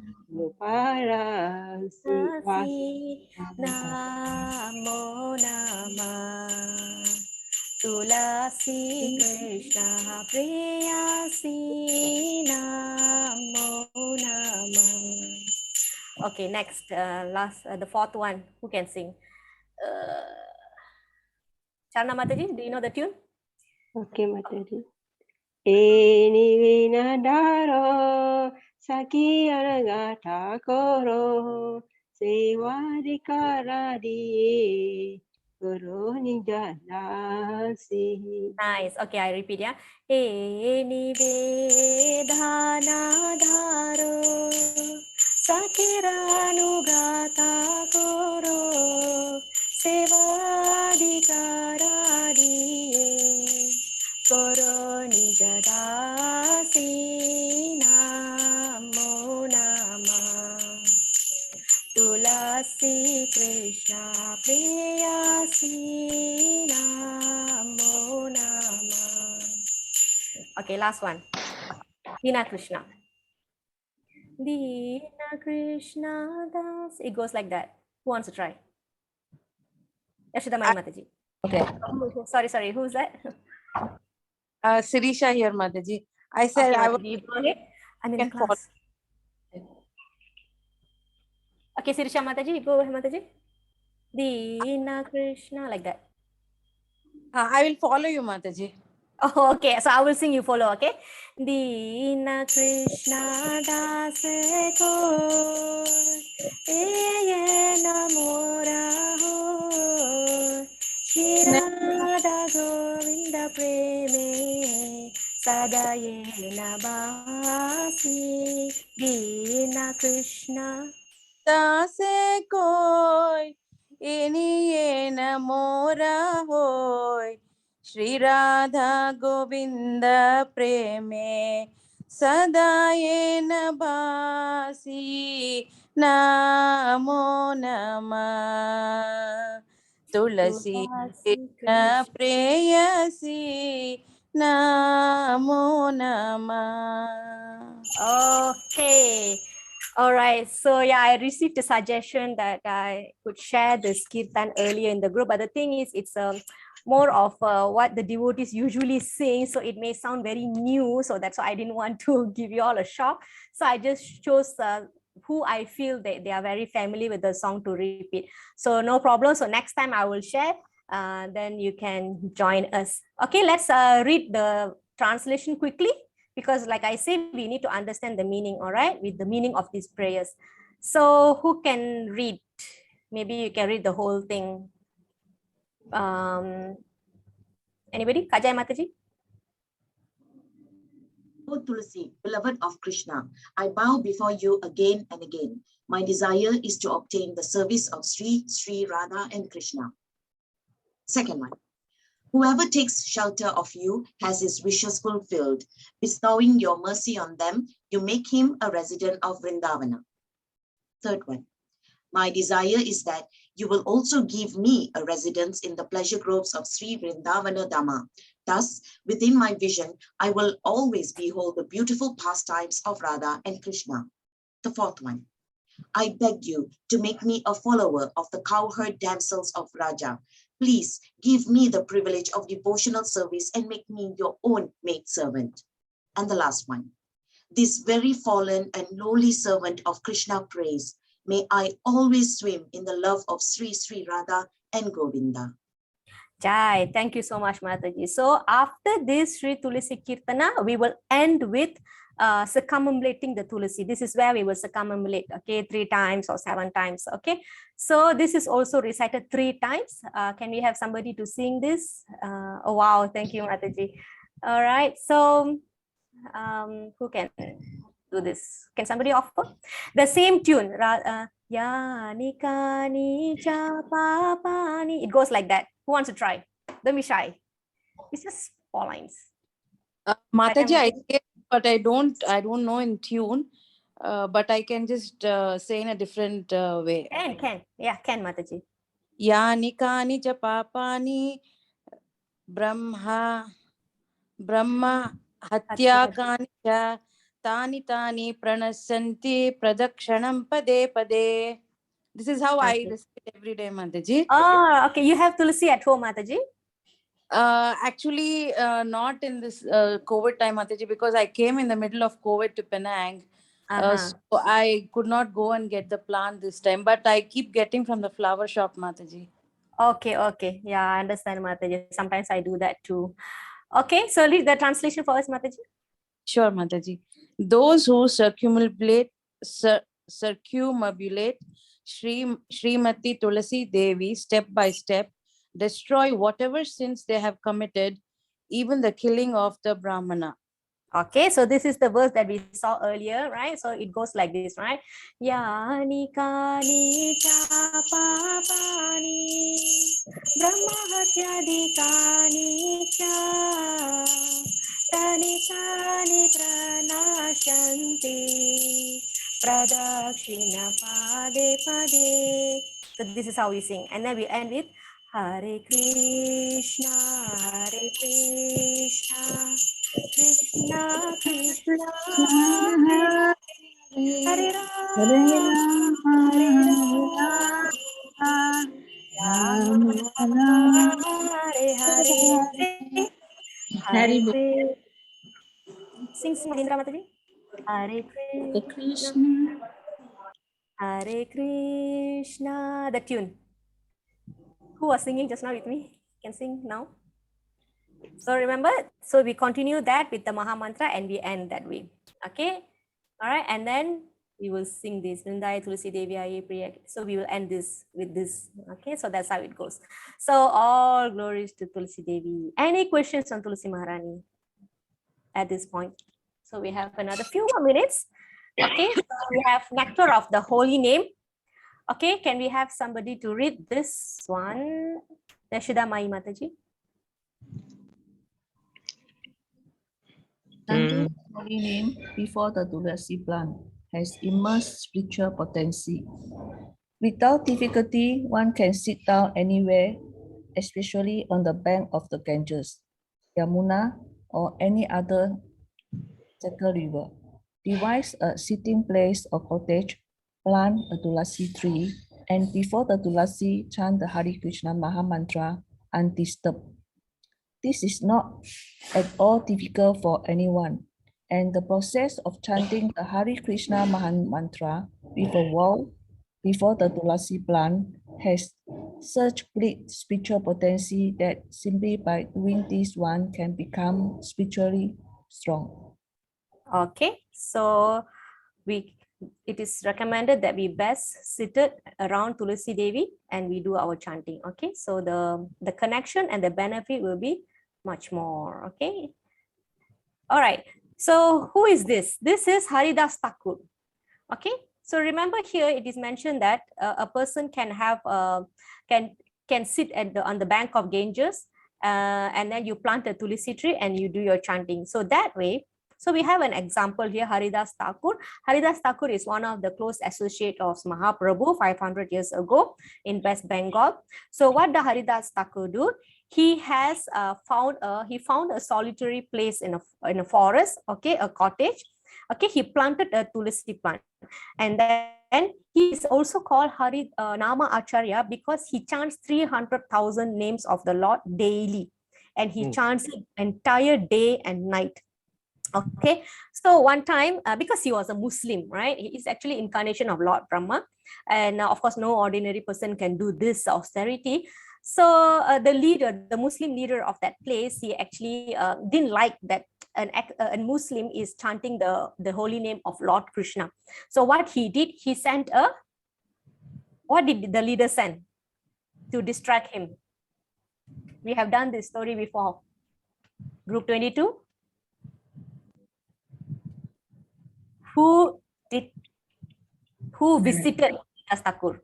para Tulasi Namo Nama Tulasi Krishna Preyasi Namo Nama. Okay, next, last, the fourth one. Who can sing? Charna Mataji, do you know the tune? Okay, Mataji. Eni vinadaro saki anagata koro sevadikara di guru nijalasi. Nice. Okay, I repeat, yeah. Eni vedana dharo sakiranugata koro sevadikara diye koro nijadasi namo nama Tulasi Krishna Preyasi Namo Nama. Okay, last one. Dina Krishna. Dina Krishna Das. It goes like that. Who wants to try? Yashoda Mai Mataji. Okay. Sorry. Who's that? Sirisha here, Mataji. I said Okay, I was. Mataji, go ahead. I'm in class. Okay, Sirisha Mataji, go ahead, Mataji. Dina Krishna, like that. I will follow you, Mataji. Oh, okay, so I will sing, you follow, okay? Dina Krishna Das ko namora ho Shirada Govinda Preme Sadaye Nabasi Dina Krishna Dase koi iniye namora hoy Shri Radha Govinda Preme Sadaye Nabasi Namo Nama Tulasi Krishna Preyasi Namo Nama. Okay. All right. So yeah, I received a suggestion that I could share this kirtan earlier in the group, but the thing is, it's more of what the devotees usually sing, so it may sound very new. So that's why I didn't want to give you all a shock. So I just chose who I feel that they are very familiar with the song to repeat. So no problem. So next time I will share. Then you can join us. Okay, let's read the translation quickly, because like I said, we need to understand the meaning, all right, with the meaning of these prayers. So who can read? Maybe you can read the whole thing. Anybody? Kajai Mataji? O Tulasi, beloved of Krishna, I bow before you again and again. My desire is to obtain the service of Sri Radha and Krishna. Second one. Whoever takes shelter of you has his wishes fulfilled. Bestowing your mercy on them, you make him a resident of Vrindavana. Third one. My desire is that you will also give me a residence in the pleasure groves of Sri Vrindavana Dhamma. Thus, within my vision, I will always behold the beautiful pastimes of Radha and Krishna. The fourth one. I beg you to make me a follower of the cowherd damsels of Raja. Please give me the privilege of devotional service and make me your own maidservant. And the last one. This very fallen and lowly servant of Krishna prays, may I always swim in the love of Sri Radha and Govinda. Jai, thank you so much, Mataji. So after this Sri Tulasi Kirtana, we will end with circumambulating the Tulasi. This is where we will circumambulate, okay, 3 times or 7 times, okay. So this is also recited 3 times. Can we have somebody to sing this? Oh, wow, thank you, Mataji. All right, so who can do this? Can somebody offer? The same tune, Ya nika ni cha pa pa ni. It goes like that. Who wants to try? Don't be shy. It's just 4 lines. Mataji, I can, but I don't know in tune. But I can just say in a different way. Can. Yeah, can, Mataji. Yani kani cha papani Brahma hatya kani cha tani pranasanti pradakshanam pade pade. This is how I recite every day, Mataji. Oh, okay. You have Tulasi at home, Mataji? Actually, not in this COVID time, Mataji, because I came in the middle of COVID to Penang. So I could not go and get the plant this time, but I keep getting from the flower shop, Mataji. Okay. Yeah, I understand, Mataji. Sometimes I do that too. Okay, so read the translation for us, Mataji. Sure, Mataji. Those who circumambulate Srimati Tulasi Devi step by step, destroy whatever sins they have committed, even the killing of the Brahmana. Okay, so this is the verse that we saw earlier, right? So it goes like this, right? Yani kani cha pa pa ni Brahma hatyadi kani cha tani pranashanti pradakshina pade pade. So this is how we sing, and then we end with Hare Krishna, Hare Krishna, Krishna Krishna, Hare Rama, Rama Rama, Hare Hare. Sing, Indra Mataji. Hare Krishna, Hare Krishna. The tune. Who was singing just now with me? Can sing now. So remember, so we continue that with the Maha Mantra and we end that way. Okay. All right. And then we will sing this. Tulasi Devi. So we will end this with this. Okay. So that's how it goes. So all glories to Tulasi Devi. Any questions on Tulasi Maharani at this point? So we have another few more minutes. Okay. So we have Nectar of the Holy Name. Okay. Can we have somebody to read this one? Yashoda Mai Mataji. Chanting holy name before the Tulasi plant has immense spiritual potency. Without difficulty, one can sit down anywhere, especially on the bank of the Ganges, Yamuna, or any other sacred river. devise a sitting place or cottage, plant a Tulasi tree, and before the Tulasi, chant the Hare Krishna Maha mantra undisturbed. This is not at all difficult for anyone, and the process of chanting the Hare Krishna Maha mantra with a vow before the Tulasi plant has such great spiritual potency that simply by doing this one can become spiritually strong. Okay, so it is recommended that we best seated around Tulasi Devi and we do our chanting. Okay, so the connection and the benefit will be much more. Okay, all right. So who is this? This is Haridas Thakur. Okay, so remember here it is mentioned that a person can have can sit on the bank of Ganges, and then you plant a Tulasi tree and you do your chanting. So that way. So we have an example here, Haridas Thakur. Haridas Thakur is one of the close associates of Mahaprabhu 500 years ago in West Bengal. So what the Haridas Thakur do? He has found a solitary place in a forest, okay, a cottage. Okay, he planted a Tulasi plant, and then he is also called Hari Nama Acharya because he chants 300,000 names of the Lord daily, and he chants it entire day and night. Okay, so one time, because he was a Muslim, right? He is actually incarnation of Lord Brahma, and of course, no ordinary person can do this austerity. So the Muslim leader of that place, he actually didn't like that a Muslim is chanting the holy name of Lord Krishna. So what he did, he sent what did the leader send to distract him? We have done this story before. Group 22. Who visited Haridas Thakur?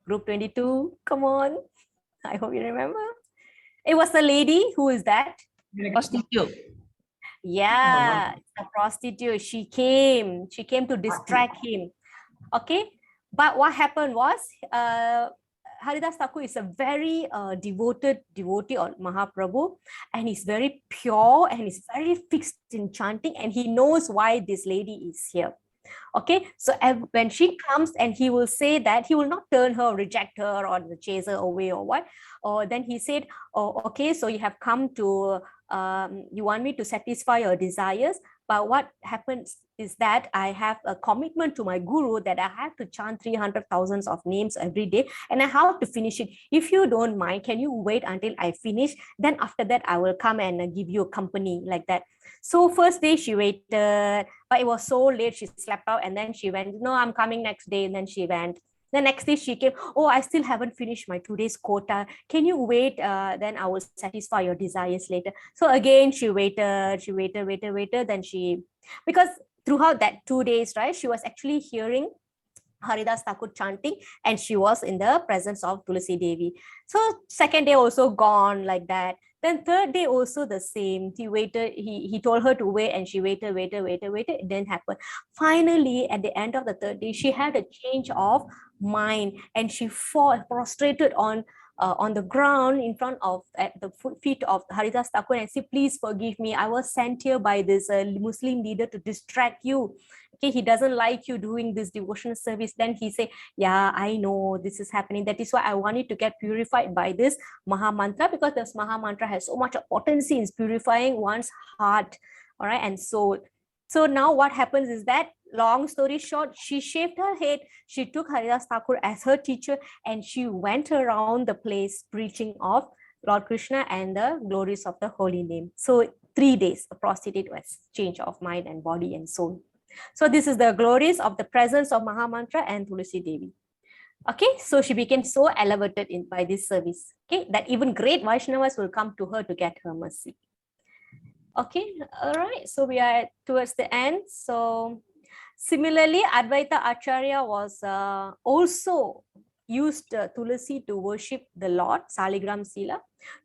Group 22, come on. I hope you remember. It was a lady. Who is that? Prostitute. Yeah, a prostitute. She came to distract him. Okay, but what happened was, Haridas Thakur is a very devoted devotee of Mahaprabhu, and he's very pure and he's very fixed in chanting, and he knows why this lady is here. Okay, so when she comes, and he will say that he will not turn her, reject her, or chase her away or what. Or then he said, "Oh, okay, so you have come to, you want me to satisfy your desires, but what happens is that I have a commitment to my guru that I have to chant 300,000 of names every day, and I have to finish it. If you don't mind, can you wait until I finish? Then after that, I will come and give you a company," like that. So first day she waited, but it was so late, she slept out, and then she went, "No, I'm coming next day," and then she went. The next day she came, "Oh, I still haven't finished my today's quota. Can you wait? Then I will satisfy your desires later." So again, she waited. Then because throughout that 2 days, right, she was actually hearing Haridas Thakur chanting, and she was in the presence of Tulasi Devi. So second day also gone like that. Then third day also the same. He waited. He told her to wait, and she waited. It didn't happen. Finally, at the end of the third day, she had a change of mind, and she prostrated on the ground in front of at the feet of Haridas Thakur and said, "Please forgive me. I was sent here by this Muslim leader to distract you. Okay, he doesn't like you doing this devotional service." Then he said, "Yeah, I know this is happening. That is why I wanted to get purified by this Maha mantra, because this Maha mantra has so much potency in purifying one's heart, all right, and soul." So now what happens is that, long story short, she shaved her head, she took Haridas Thakur as her teacher, and she went around the place preaching of Lord Krishna and the glories of the holy name. So 3 days, a prostitute was change of mind and body and soul. So this is the glories of the presence of Maha Mantra and Tulasi Devi. Okay, so she became so elevated by this service, okay, that even great Vaishnavas will come to her to get her mercy. Okay, all right, so we are towards the end. So similarly, Advaita Acharya was also used Tulasi to worship the Lord, Saligram Sila,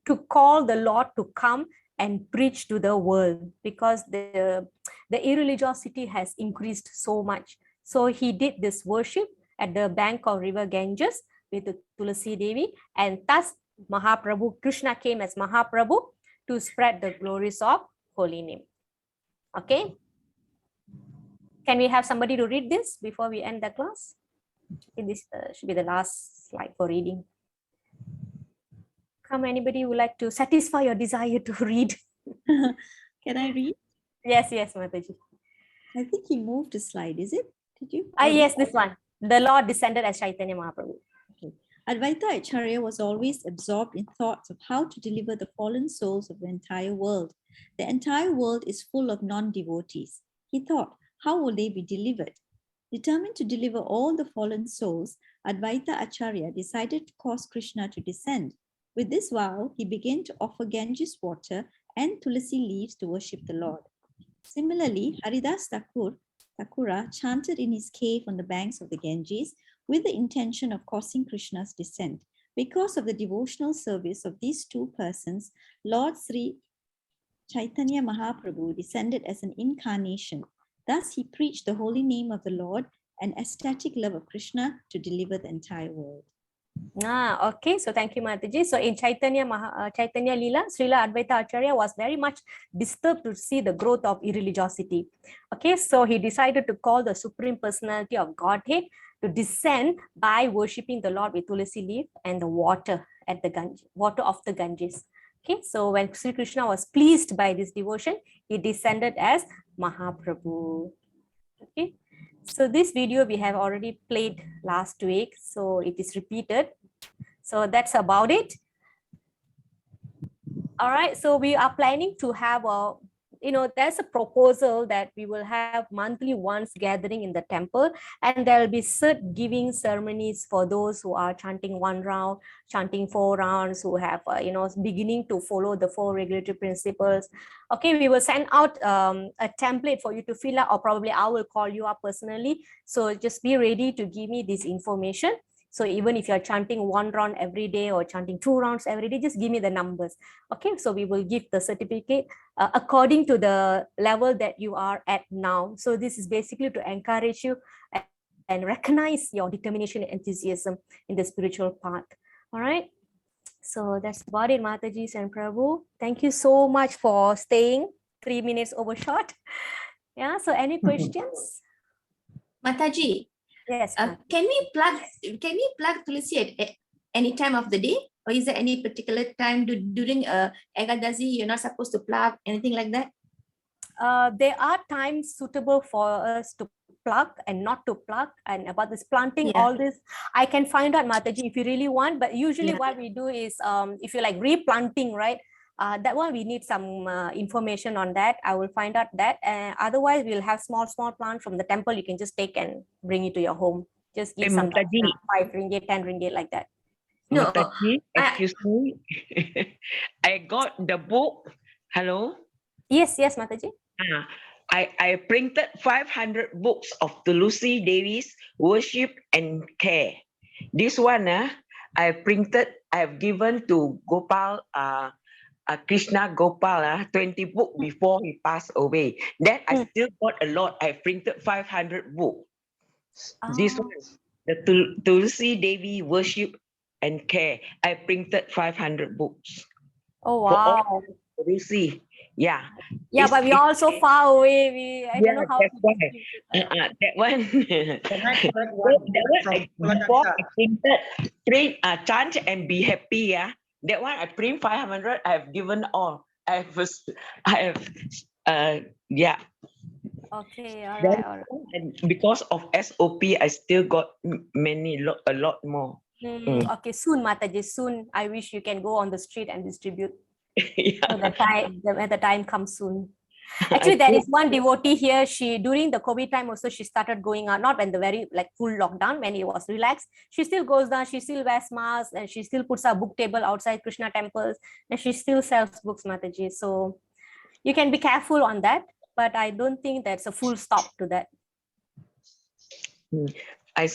to call the Lord to come and preach to the world, because the irreligiosity has increased so much. So he did this worship at the bank of river Ganges with the Tulasi Devi, and thus Mahaprabhu, Krishna came as Mahaprabhu to spread the glories of holy name. Okay. Can we have somebody to read this before we end the class? Okay, this should be the last slide for reading. Come, anybody would like to satisfy your desire to read? Can I read? Yes, Mataji. I think he moved a slide, is it? Did you? Yes, this one. The Lord descended as Chaitanya Mahaprabhu. Okay. Advaita Acharya was always absorbed in thoughts of how to deliver the fallen souls of the entire world. The entire world is full of non-devotees. He thought, how will they be delivered? Determined to deliver all the fallen souls, Advaita Acharya decided to cause Krishna to descend. With this vow, he began to offer Ganges water and Tulasi leaves to worship the Lord. Similarly, Haridas Thakura chanted in his cave on the banks of the Ganges with the intention of causing Krishna's descent. Because of the devotional service of these two persons, Lord Sri Chaitanya Mahaprabhu descended as an incarnation. Thus, he preached the holy name of the Lord and ecstatic love of Krishna to deliver the entire world. Okay. So thank you, Mataji. So in Chaitanya Leela, Srila Advaita Acharya was very much disturbed to see the growth of irreligiosity. Okay. So he decided to call the Supreme Personality of Godhead to descend by worshipping the Lord with Tulasi leaf and the water at the Ganges, water of the Ganges. Okay. So when Sri Krishna was pleased by this devotion, he descended as Mahaprabhu. Okay. So this video we have already played last week, so it is repeated. So that's about it. All right, so we are planning to have a, there's a proposal that we will have monthly once gathering in the temple, and there will be giving ceremonies for those who are chanting 1 round, chanting 4 rounds, who have, beginning to follow the 4 regulatory principles. Okay, we will send out a template for you to fill out, or probably I will call you up personally. So just be ready to give me this information. So even if you're chanting 1 round every day or chanting 2 rounds every day, just give me the numbers. Okay, so we will give the certificate according to the level that you are at now. So this is basically to encourage you and recognize your determination and enthusiasm in the spiritual path. All right. So that's about it, Matajis and Prabhu. Thank you so much for staying 3 minutes overshot. Yeah. So any questions? Mataji. Yes. Can we plug Tulasi at any time of the day, or is there any particular time during Ekadasi you're not supposed to plug anything like that? There are times suitable for us to plug and not to plug, and about this planting, all this I can find out, Mataji, if you really want. But usually what we do is if you like replanting, right? That one we need some information on that. I will find out that. Otherwise, we'll have small plants from the temple. You can just take and bring it to your home. Just give some 5 ringgit, 10 ringgit like that. No, Mataji, excuse me. I got the book. Hello? Yes, Mataji. I printed 500 books of Tulasi Devi's worship and care. This one, I have given to Gopal, Krishna Gopal, 20 books before he passed away. Then I still got a lot. I printed 500 books. This one, the Tulasi Devi worship and care. I printed 500 books. Oh, wow. Tulasi. Yeah. Yeah, but we are also far away. I don't know how to do it. That one. Before I printed chant and be happy. That one I print 500. I have given all. I have yeah. Okay, all right. And because of SOP, I still got a lot more. Okay, soon, Mataji, soon. I wish you can go on the street and distribute. So the time comes soon. Actually, there is one devotee here. She, during the COVID time also, she started going out, not when the very full lockdown, when it was relaxed. She still goes down, she still wears masks, and she still puts a book table outside Krishna temples, and she still sells books, Mataji. So you can be careful on that, but I don't think that's a full stop to that. I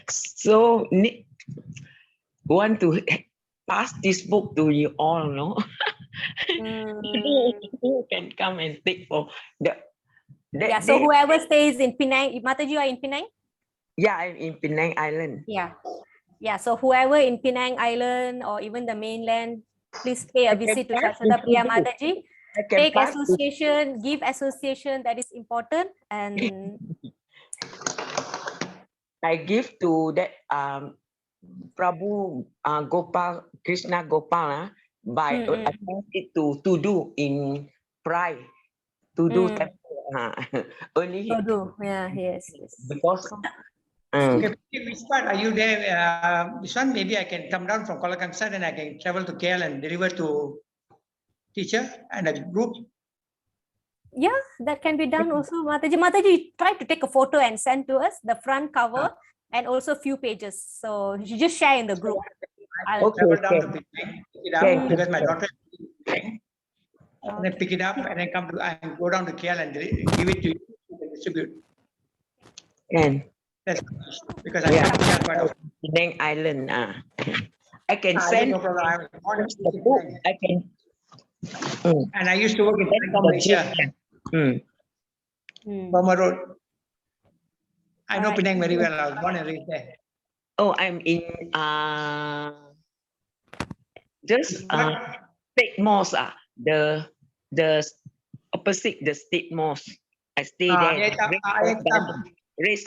so want to pass this book to you all, no? Who can come and take for so whoever stays in Penang, Mataji, you are in Penang? Yeah, I'm in Penang Island. Yeah, so whoever in Penang Island or even the mainland, please pay a visit to Shashwata Priya Mataji. I can take pass to association, give association, that is important. And I give to that Prabhu Gopal Krishna Gopal by I pass it to do in pride to do only to do. Yeah, yes. because Okay, which part are you there? This one, maybe I can come down from Kuala Kangsar and I can travel to KL and deliver to teacher and a group. Yeah, that can be done also, Mataji. Mataji, try to take a photo and send to us the front cover and also few pages. So you just share in the group. I'll travel down to Penang, pick it up because my daughter is in Penang. And then pick it up and then come to and go down to KL and give it to you to distribute. And that's because I come to KL quite often. Penang Island. I can send no problem. I was born the book. I can. And I used to work in Malaysia. Burma Road. I know Penang very well. I was born and raised there. Oh, I'm in just State Mosque. The opposite the State Mosque. I stay there. Raised